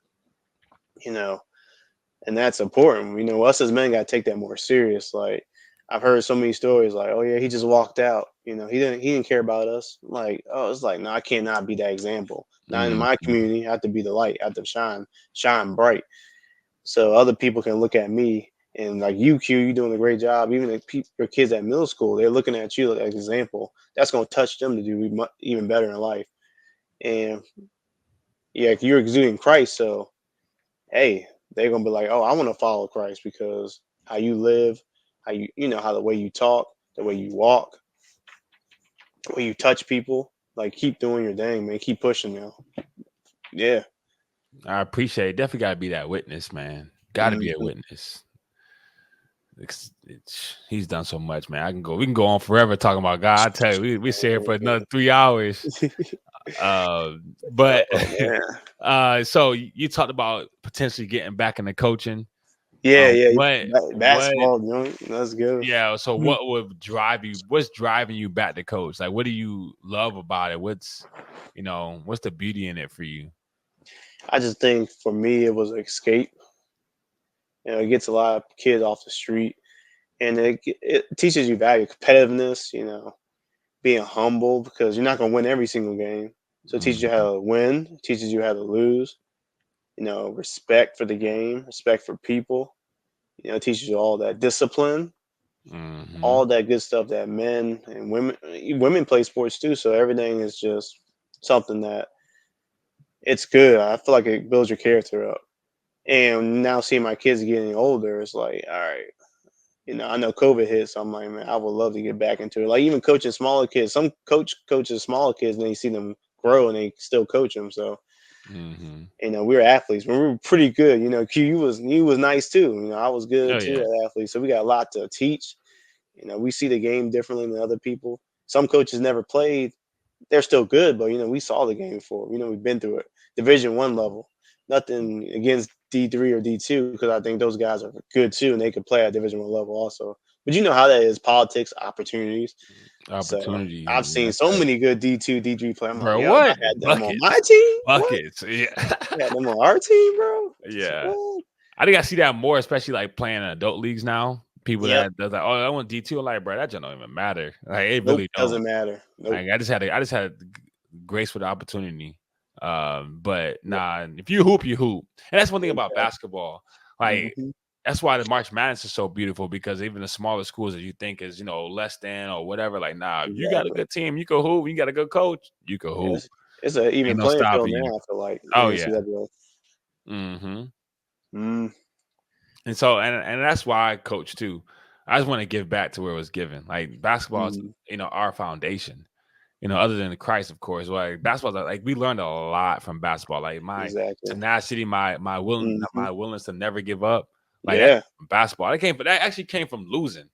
And that's important. Us as men got to take that more serious. Like, I've heard so many stories like, "Oh yeah, he just walked out. He didn't care about us." Like, oh, it's like, no, I cannot be that example. Not in my community. I have to be the light. I have to shine bright, so other people can look at me and like you're doing a great job. Even if your kids at middle school, they're looking at you as an example. That's going to touch them to do even better in life. And yeah, you're exuding Christ, so hey, they're gonna be like, "Oh, I want to follow Christ because how you live, how how the way you talk, the way you walk, the way you touch people. Like, keep doing your thing, man. Keep pushing now." Yeah, I appreciate it. Definitely got to be that witness, man. Got to be a witness. He's done so much, man. We can go on forever talking about God. I tell you, we sit here for another 3 hours. So you talked about potentially getting back into coaching. Basketball. Let's go. Yeah. So what would drive you? What's driving you back to coach? Like, what do you love about it? What's the beauty in it for you? I just think for me, it was escape. It gets a lot of kids off the street, and it teaches you value, competitiveness. Being humble because you're not gonna win every single game. So it teaches you how to win, teaches you how to lose. Respect for the game, respect for people. It teaches you all that discipline, all that good stuff that men and women play sports too. So everything is just something that it's good. I feel like it builds your character up. And now seeing my kids getting older, it's like, all right, I know COVID hit, so I'm like, man, I would love to get back into it. Like, even coaching smaller kids. Some coaches smaller kids, and then you see them grow, and they still coach them. So, we were athletes. We were pretty good. Q, you was nice too. I was good too as athletes. So we got a lot to teach. We see the game differently than other people. Some coaches never played. They're still good, but we saw the game before. We've been through it. Division I level. Nothing against D3 or D2 because I think those guys are good too, and they could play at Division I level also. But you know how that is: politics, opportunities. So I've seen so many good D2, D3 players. I'm like, yo, I had them on my team. Buckets, what? Yeah, I had them on our team, bro. Yeah, I think I see that more, especially like playing in adult leagues now. People that's like, oh, I want D2. I'm like, bro, that just don't even matter. Like, it really doesn't matter. Nope. Like, I just had grace for the opportunity. But nah, if you hoop, you hoop. And that's one thing about basketball. Like, that's why the March Madness is so beautiful, because even the smaller schools that you think is, less than or whatever, like, nah, if you got a good team, you can hoop. You got a good coach, you can hoop. It's an even playing field now, I feel like. Oh, yeah. And so, and that's why I coach too. I just want to give back to where it was given. Like basketball is, our foundation. Other than Christ, of course. Like basketball, like we learned a lot from basketball. Like my Exactly. tenacity, my willingness to never give up. Like that's Yeah. from basketball. That actually came from losing.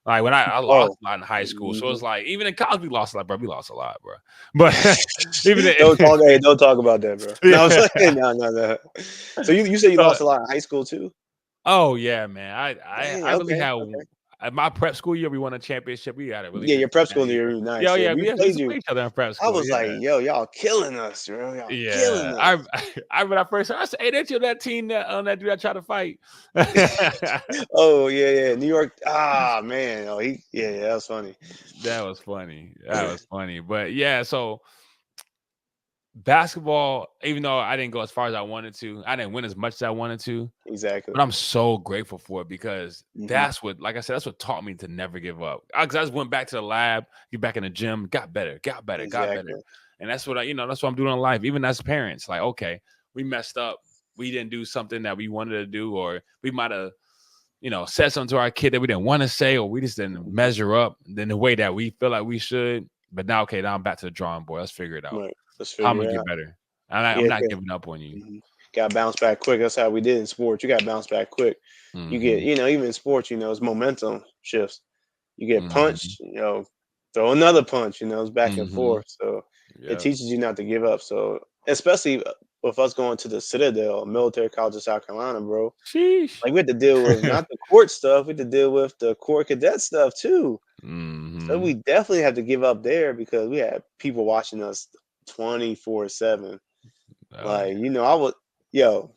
Like when I lost Oh. a lot in high school, so it's like even in college we lost a lot, bro. We lost a lot, bro. But even Don't talk. Hey, don't talk about that, bro. No, I was yeah. like, no. So you said you So, lost a lot in high school too? oh yeah, man. Dang. I really Okay. had Okay. at my prep school year we won a championship. We had a really Yeah, good your prep team school that in the year year. was nice. Yeah, Yeah, yeah. we We used played to play you. each other in prep I school. was like, Yeah. yo, y'all killing us, bro. Y'all killing Yeah, us. I when I first heard, I said, "Hey, that's you that team that dude that tried to fight." Oh yeah. New York. Ah man. Oh yeah, that was funny. That was funny. That was funny. But yeah, so basketball, even though I didn't go as far as I wanted to, I didn't win as much as I wanted to. Exactly. But I'm so grateful for it because Hmm. that's what, like I said, that's what taught me to never give up. Because I just went back to the lab, get back in the gym, got better. Exactly. And that's what that's what I'm doing in life. Even as parents, like, okay, we messed up. We didn't do something that we wanted to do, or we might have, said something to our kid that we didn't want to say, or we just didn't Mhm. measure up in the way that we feel like we should. But now, okay, now I'm back to the drawing board. Let's figure it out. Right. Let's How I'm figure gonna it get out. better. I'm Yeah. not giving up on you. Got to bounce back quick. That's how we did in sports. You got to bounce back quick. You get, Hmm. even in sports, it's momentum shifts. You get Hmm. punched, throw another punch. It's back and Hmm. forth. So it Yeah. teaches you not to give up. So especially with us going to the Citadel Military College of South Carolina, bro. Sheesh. Like we had to deal with not the court stuff, we had to deal with the core cadet stuff too. So Hmm. we definitely had to give up there because we had people watching us 24/7. Oh yeah. Like, I was, yo,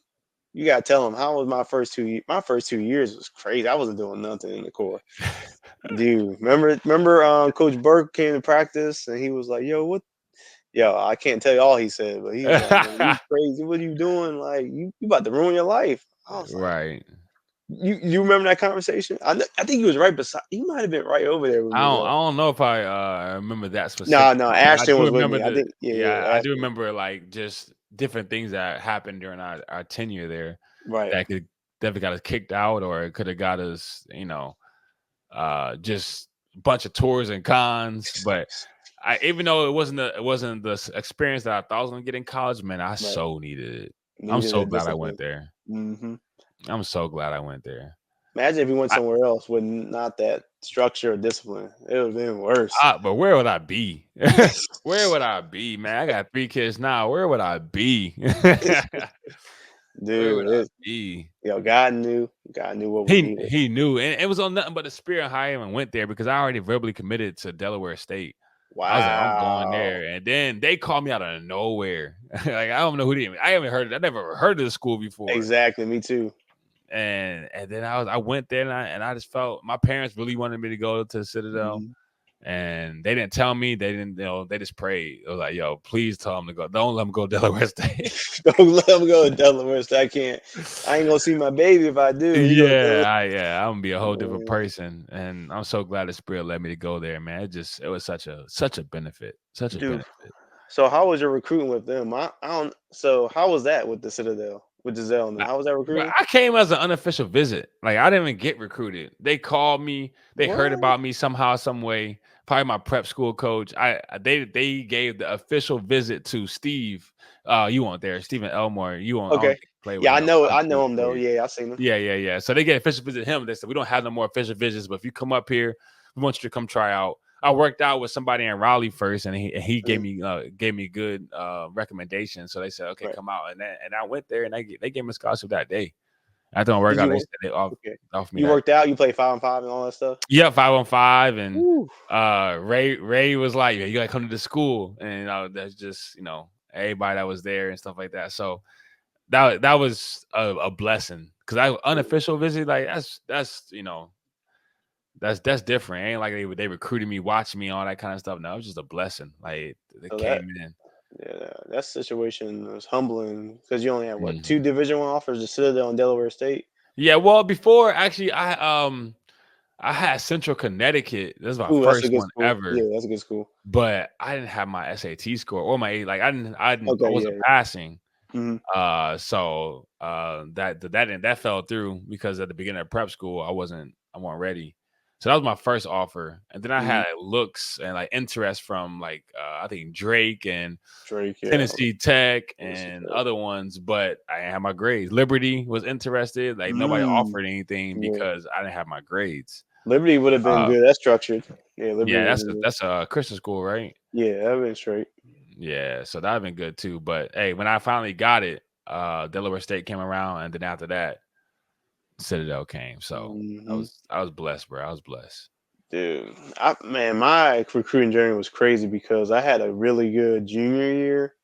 you gotta tell them how was my first 2 years. My first 2 years was crazy. I wasn't doing nothing in the core, dude. Remember, Coach Burke came to practice and he was like, "Yo, what?" Yo, I can't tell you all he said, but he was like, "Man, you crazy? What are you doing? Like, you about to ruin your life." I was like, Right. "You remember that conversation?" I think he was right beside. He might have been right over there with me I though. don't know if I remember that No, specifically, but I Ashton do was with remember me. I think, I do Ashton. remember like just different things that happened during our tenure there Right. that could definitely got us kicked out, or it could have got us, just a bunch of tours and cons. But even though it wasn't the experience that I thought I was gonna get in college, man, I Right. so needed it. I'm Needed so a glad I went discipline. there. Hmm. I'm so glad I went there. Imagine if you went I, somewhere else with not that structure or discipline. It would have been worse. but where would I be? Where would I be, man? I got 3 kids now. Where would I be? Where would Dude, I be? God knew. God knew what we needed. He knew, and it was on nothing but the spirit how I even went there because I already verbally committed to Delaware State. I was like, I'm going Wow. there, and then they called me out of nowhere. Like I don't know who they. I haven't heard. I never heard of the school before. Exactly. Me too. And then I went there and I just felt my parents really wanted me to go to the Citadel. Mhm. And they didn't tell me. They didn't, they just prayed. It was like, yo, please tell them to go. Don't let them go to Delaware State. Don't let him go to Delaware. I can't. I ain't gonna see my baby if I do. He go to Delaware. I'm gonna be a whole different Man. person. And I'm so glad the spirit led me to go there, man. It was such a benefit. Such a Dude. benefit. So how was your recruiting with them? I don't. So how was that with the Citadel with Giselle and them? I, How was that bro, recruiting? I came as an unofficial visit. Like I didn't even get recruited. They called me. They heard What? about me somehow, some way. Probably my prep school coach. They gave the official visit to Steve. You weren't there, Stephen Elmore. You won't. I don't Okay. think you play with Yeah, I him. know. I don't I play know with him though. players. Yeah, I seen him. Yeah. So they get official visit him. They said we don't have no more official visits, but if you come up here, we want you to come try out. I worked out with somebody in Raleigh first, and he Mhm. gave me good recommendations. So they said, okay, Right. come out, and I went there, and they gave me a scholarship that day. After I work Did out, you they work? said they Okay. off me You that. worked out. You played 5-on-5 and all that stuff. Yeah, 5-on-5, and Woo. Ray was like, yeah, you gotta come to the school, and that's just everybody that was there and stuff like that. So that was a blessing because I unofficial visit like that's different. It ain't like they recruited me, watching me, all that kind of stuff. No, it was just a blessing. Like they So came in. that situation was humbling because you only had what, two Mhm. Division I offers, the Citadel and Delaware State. Yeah, well, before actually, I had Central Connecticut. This is my Ooh, that's a first good one school. Yeah, ever, that's a good school. but I didn't have my SAT score or my like I Okay, wasn't yeah. passing. Hmm. So that fell through because at the beginning of prep school I wasn't ready. So that was my first offer, and then I had looks and like interest from like I think Drake and Drake, yeah. Tennessee Tech Tennessee and Tech. other ones, but I didn't have my grades. Liberty was interested. Like nobody offered anything Yeah. because I didn't have my grades. Liberty would have been good. That's structured. Yeah, Liberty Yeah, would have been good. that's a Christian school, right? Yeah, that would have been straight. Yeah, so that'd been good too. But hey, when I finally got it, Delaware State came around, and then after that, Citadel came. So I was blessed, bro. I was blessed. Dude, man, my recruiting journey was crazy because I had a really good junior year,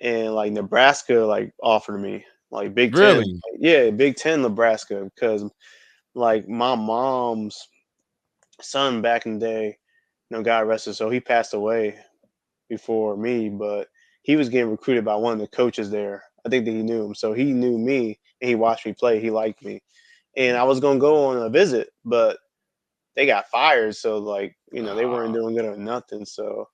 and like Nebraska like offered me like Big Ten, Really? yeah, Big Ten Nebraska because like my mom's son back in the day, God rest his soul, he passed away before me, but he was getting recruited by one of the coaches there. I think that he knew him, so he knew me and he watched me play. He liked me, and I was gonna go on a visit, but they got fired, so like they weren't doing good or nothing. So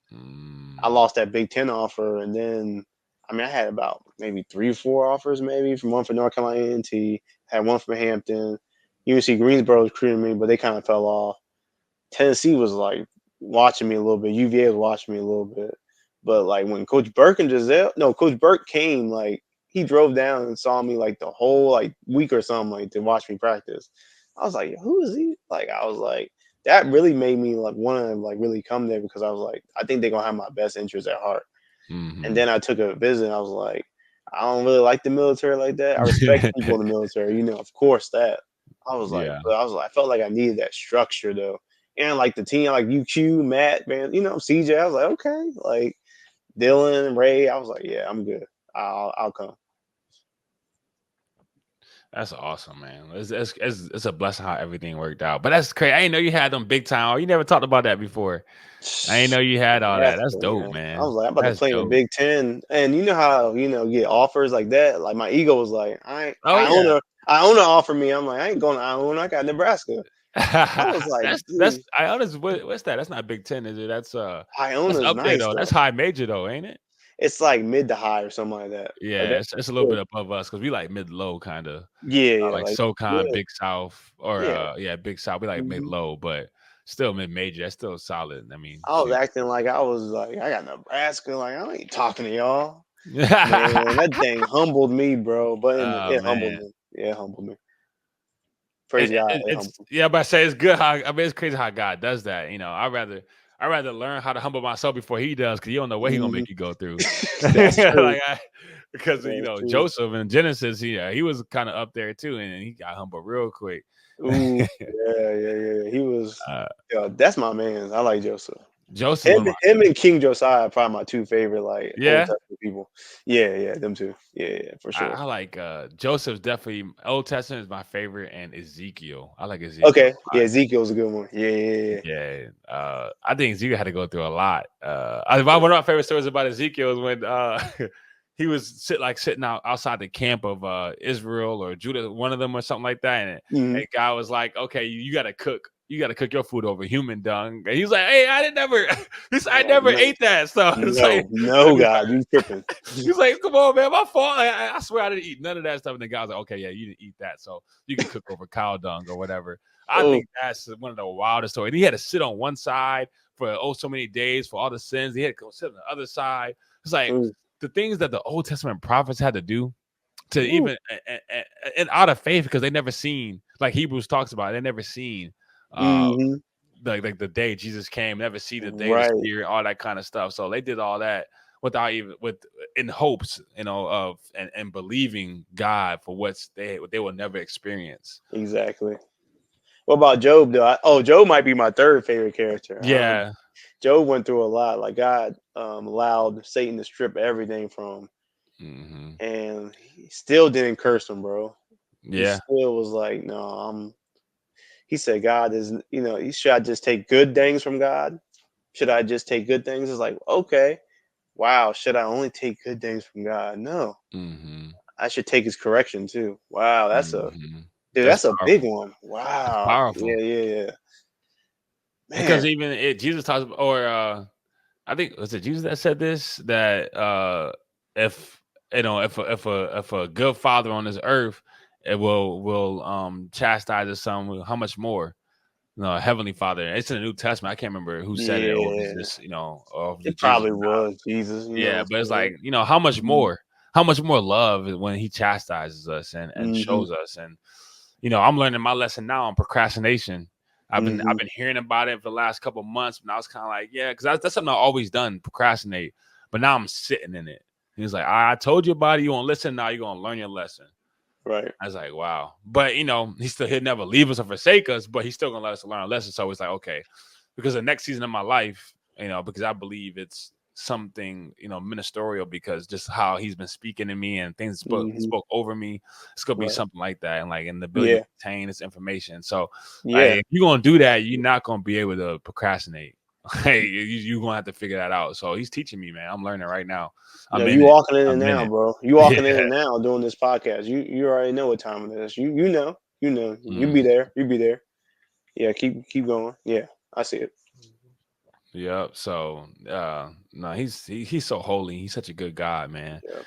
I lost that Big Ten offer, and then I mean I had about maybe 3 or 4 offers, maybe from one from North Carolina A&T, had one from Hampton, UNC Greensboro was recruiting me, but they kind of fell off. Tennessee was like watching me a little bit. UVA was watching me a little bit, but like when Coach Burke came, like he drove down and saw me like the whole like week or something like to watch me practice. I was like, who is he? Like I was like, that really made me like want to like really come there because I was like, I think they're gonna have my best interest at heart. And then I took a visit. And I was like, I don't really like the military like that. I respect people in the military, of course that. I was like, Yeah. but I felt like I needed that structure though. And like the team, like UQ, Matt, man, CJ. I was like, okay, like Dylan, Ray. I was like, yeah, I'm good. I'll come. That's awesome, man. It's a blessing how everything worked out. But that's crazy. I didn't know you had them big time. You never talked about that before. I didn't know you had all that. That's Nebraska, dope, man. I man. was like, I'm about to That's play in the dope. Big Ten, and you know how get offers like that. Like my ego was like, Oh yeah. Iona offered me. I'm like, I ain't going to Iona. I got Nebraska. I was like, that's dude, I honest. What's that? That's not Big Ten, is it? That's Iona's up there nice though. That's though. high major though, ain't it? It's like mid to high or something like that. Like Yeah, that. it's a little bit above us because we like mid low kind of. Yeah, Like like SoCon, yeah, Big South, or yeah. Big South. We like mid Mhm. low, but still mid major. That's still solid. I mean, I was shoot. acting like I was like I got Nebraska. Like I ain't talking to y'all. Man, that thing humbled me, bro. But Oh it humbled man. me. Yeah, it humbled me. Praise God, it It's humbled me. yeah, but I say it's good how I mean it's crazy how God does that. I rather learn how to humble myself before He does, because you don't know what He gonna Mhm. make you go through. That's true. Because That's true. Joseph in Genesis, he was kind of up there too, and he got humbled real quick. Ooh, yeah. He was. uh, Yeah, that's my man. I like Joseph. Joseph, Him, one of my him, and King Josiah are probably my two favorite like Old yeah. Testament people. Yeah, them two. Yeah, for sure. I like Joseph's definitely Old Testament is my favorite, and Ezekiel. I like Ezekiel Okay, a yeah, lot. Ezekiel's a good one. Yeah. Yeah, I think Ezekiel had to go through a lot. One of my favorite stories about Ezekiel is when he was sitting outside the camp of Israel or Judah, one of them or something like that, Mhm. and God was like, "Okay, you got to cook. You got to cook your food over human dung." And he's like, "Hey, I didn't never, I never No, ate that." So it's like, no, God, you tripping? he's like, "Come on, man, my fault. I swear I didn't eat none of that stuff." And the guy's like, "Okay, yeah, you didn't eat that, so you can cook over cow dung or whatever." I Oh, think that's one of the wildest stories. And he had to sit on one side for so many days for all the sins. He had to go sit on the other side. It's like ooh, the things that the Old Testament prophets had to do to ooh. even and out of faith, because they never seen, like Hebrews talks about, they never seen uh Mhm. like the day Jesus came, never see the day, the Right. Spirit, all that kind of stuff. So they did all that without even in hopes, of and believing God for what they will never experience. Exactly. What about Job though? Job might be my third favorite character. Yeah. Job went through a lot. Like God allowed Satan to strip everything from him, Hmm. and he still didn't curse him, bro. He Yeah. still was like, no, he said, God is, should I just take good things from God? Should I just take good things? It's like, okay, wow, should I only take good things from God? No, Hmm. I should take his correction too. Wow, Hmm. That's that's a big powerful. one. That's Wow. powerful. Yeah. Because Man. even Jesus talks about, or I think was it Jesus that said this, that if if a good father on this earth it will chastise his son, how much more No, Heavenly Father. It's in the New Testament. I can't remember who said it, or is Yeah, this, or it Jesus probably himself. was Jesus. You know Yeah, what but it's I'm like, how much saying? more? How much more love is when he chastises us and Mm-hmm. shows us. And I'm learning my lesson now on procrastination. I've been Mm-hmm. hearing about it for the last couple of months, and I was kind of like, yeah, because that's something I've always done, procrastinate. But now I'm sitting in it. He's like, I told you about it. You won't listen. Now you're gonna learn your lesson. Right. I was like, wow. But he'll never leave us or forsake us, but he's still gonna let us learn a lesson. So it's like, okay, because the next season of my life, because I believe it's something, ministerial, because just how he's been speaking to me and things he Mm-hmm. spoke over me, it's gonna be Right. something like that, and like in the ability Yeah. to retain this information. So like, Yeah. if you're gonna do that, you're Absolutely. not gonna be able to procrastinate. Hey, you're gonna have to figure that out. So he's teaching me, man. I'm learning right now. No, I'm in you it. walking in it I'm in now, it. bro. You Yeah. walking in it now doing this podcast. You already know what time it is. You know. You know. You be Mhm. there. You be there. Yeah. Keep going. Yeah. I see it. Yep. So no, he's so holy. He's such a good God, man. Yeah.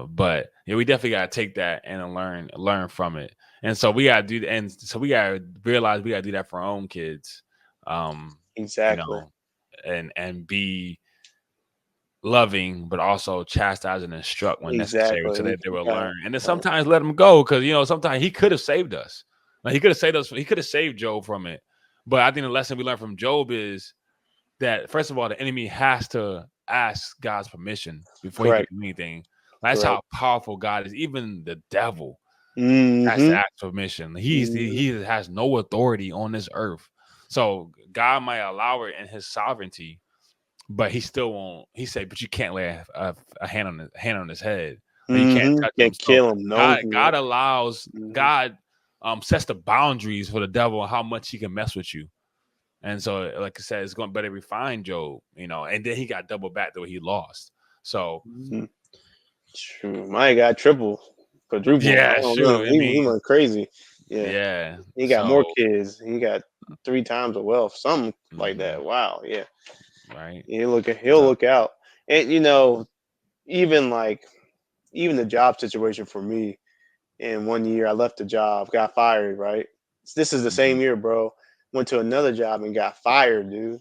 But yeah, we definitely gotta take that and learn from it. And so we gotta do and so we gotta realize we gotta do that for our own kids. Um, you Exactly. know, and be loving, but also chastise and instruct when necessary, so Exactly. that they You will gotta, learn. And then sometimes let them go, because sometimes he could have saved us. Like he could have saved us. He could have saved Job from it. But I think the lesson we learned from Job is that, first of all, the enemy has to ask God's permission before he can correct. do anything. That's Correct. how powerful God is. Even the devil has to Mm-hmm. ask permission. Mm-hmm. He has no authority on this earth. So God might allow it in his sovereignty, but he still won't. He said, but you can't lay a hand on his head, or you can't Mm-hmm. touch him. Can't So kill him. No. God allows, Mm-hmm. God sets the boundaries for the devil and how much he can mess with you. And so, like I said, it's going to better refine Job, and then he got double back the way he lost. So, Mm-hmm. True. My guy triple, quadruple. I yeah, don't know. shoot. I He mean, went crazy. Yeah. yeah. He got more So, kids. He got 3 times the wealth. Something like mhm, that. Wow. Yeah. right. He'll So, look out. And even like even the job situation for me, in 1 year I left the job, got fired, right? This is the mhm. same year, bro. Went to another job and got fired, dude.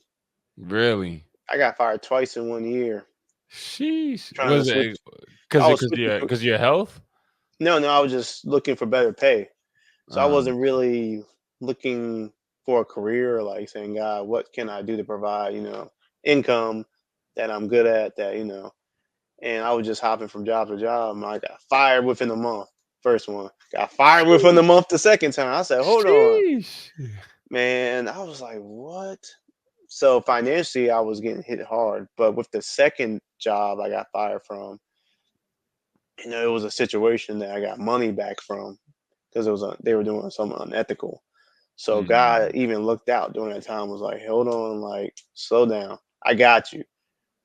Really? I got fired twice in 1 year. Sheesh. Trying to Was switch. it I because was because switching your for because your health? no, I was just looking for better pay. So I Um, wasn't really looking for a career, like saying, God, what can I do to provide, income that I'm good at, and I was just hopping from job to job. And I got fired within a month. First one. Got fired within a sheesh. month the second time. I said, hold on. Sheesh. Man, I was like, what? So financially, I was getting hit hard. But with the second job I got fired from, it was a situation that I got money back from because they were doing something unethical. So God Mm, even looked out during that time, was like, hold on, like, slow down. I got you.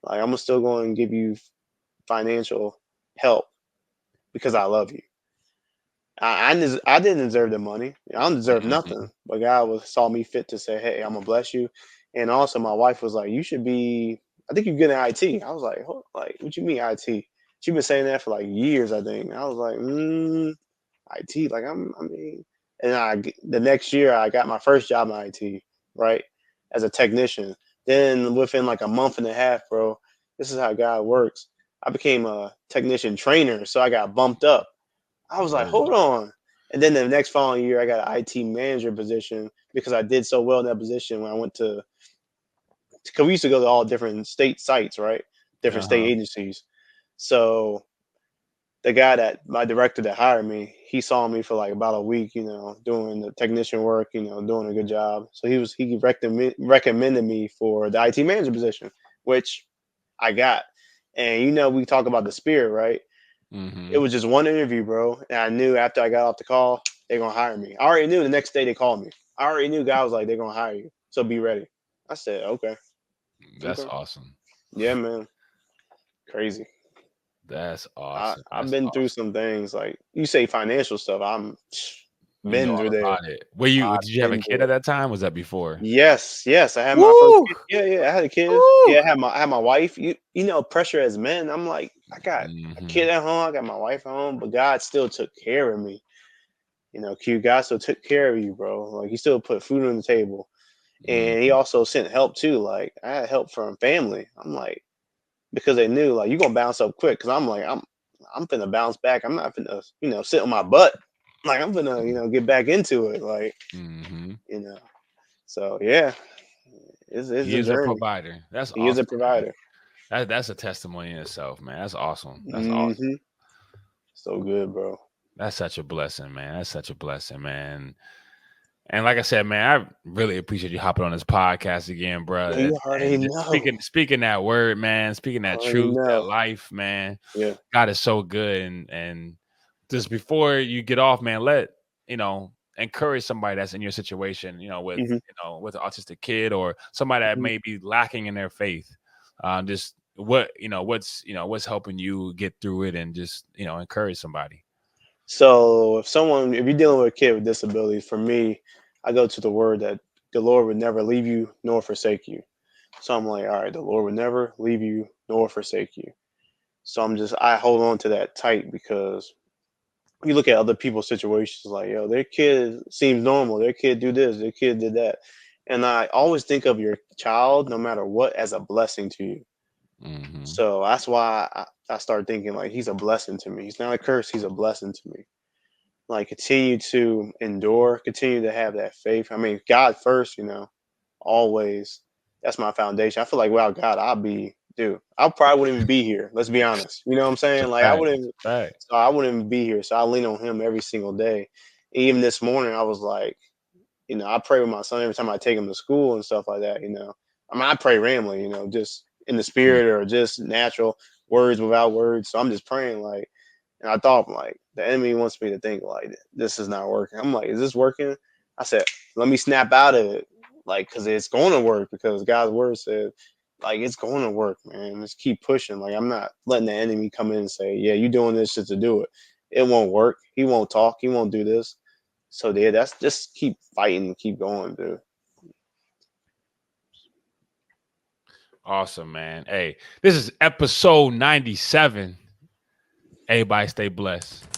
Like, I'm still going to give you financial help because I love you. I didn't deserve the money. I don't deserve nothing. mhm. But God saw me fit to say, hey, I'm gonna bless you. And also my wife was like, you should be, I think you're good at IT. I was like, like, what you mean IT? She been saying that for like years, I think. I was like, IT, like I mean, and the next year I got my first job in IT, right, as a technician. Then within like a month and a half, bro, this is how God works. I became a technician trainer, so I got bumped up. I was like, hold Really? on. And then the next following year, I got an IT manager position because I did so well in that position when I went because we used to go to all different state sites, right? Different state Uh-huh. agencies. So my director that hired me, he saw me for like about a week, doing the technician work, doing a good job. So he recommended me for the IT manager position, which I got. And we talk about the spirit, right? It Mhm. was just one interview, bro. And I knew after I got off the call, they're gonna hire me. I already knew the next day they called me. I already knew God was like, they're gonna hire you. So be ready. I said, okay. That's Okay. awesome. Yeah, man. Crazy. That's awesome. I've That's been through awesome. some things like you say financial stuff. I'm You know been through all there. about it. Did you have a Been kid through at it. that time? Was that before? Yes. I had my first Woo! kid. Yeah, I had a kid. Woo! Yeah, I had my wife. Pressure as men. I'm like, I got a Mhm. kid at home, I got my wife at home, but God still took care of me. You know, Q, God still took care of you, bro. Like he still put food on the table, Mm, and he also sent help too. Like I had help from family. I'm like, because they knew like you gonna bounce up quick. Cause I'm like I'm finna bounce back. I'm not finna sit on my butt. Like I'm finna get back into it. Like mm-hmm. you know. So yeah, it's He a is a journey. provider. That's He is a awesome, man. provider. That's a testimony in itself, man. That's awesome. That's awesome. Hmm. So good, bro. That's such a blessing, man. That's such a blessing, man. And like I said, man, I really appreciate you hopping on this podcast again, bro. You already And just know. speaking that word, man, speaking that Already truth, that know. life, man. Yeah. God is so good. And just before you get off, man, encourage somebody that's in your situation, Hmm. with an autistic kid or somebody that Hmm. may be lacking in their faith. Just what's helping you get through it, and just encourage somebody. So if you're dealing with a kid with disabilities, for me, I go to the word that the Lord would never leave you nor forsake you. So I'm like, all right, the Lord would never leave you nor forsake you. So I hold on to that tight because you look at other people's situations like, yo, their kid seems normal. Their kid do this, their kid did that. And I always think of your child, no matter what, as a blessing to you. Mm-hmm. So that's why I started thinking like he's a blessing to me. He's not a curse, he's a blessing to me. Like continue to endure, continue to have that faith. I mean, God first, always. That's my foundation. I feel like without God, I probably wouldn't even be here. Let's be honest. You know what I'm It's a saying? Like fact. It's a fact. I wouldn't even be here. So I lean on him every single day. Even this morning, I was like, I pray with my son every time I take him to school and stuff like that. I mean, I pray randomly, just in the Mm. spirit or just natural words without words. So I'm just praying like, and I thought like the enemy wants me to think like this is not working. I'm like, is this working? I said, let me snap out of it, like, cause it's going to work because God's word said, like, it's going to work, man. Just keep pushing. Like, I'm not letting the enemy come in and say, yeah, you doing this just to do it. It won't work. He won't talk. He won't do this. So yeah, that's just keep fighting, keep going, dude. Awesome, man. Hey, this is episode 97. Everybody stay blessed.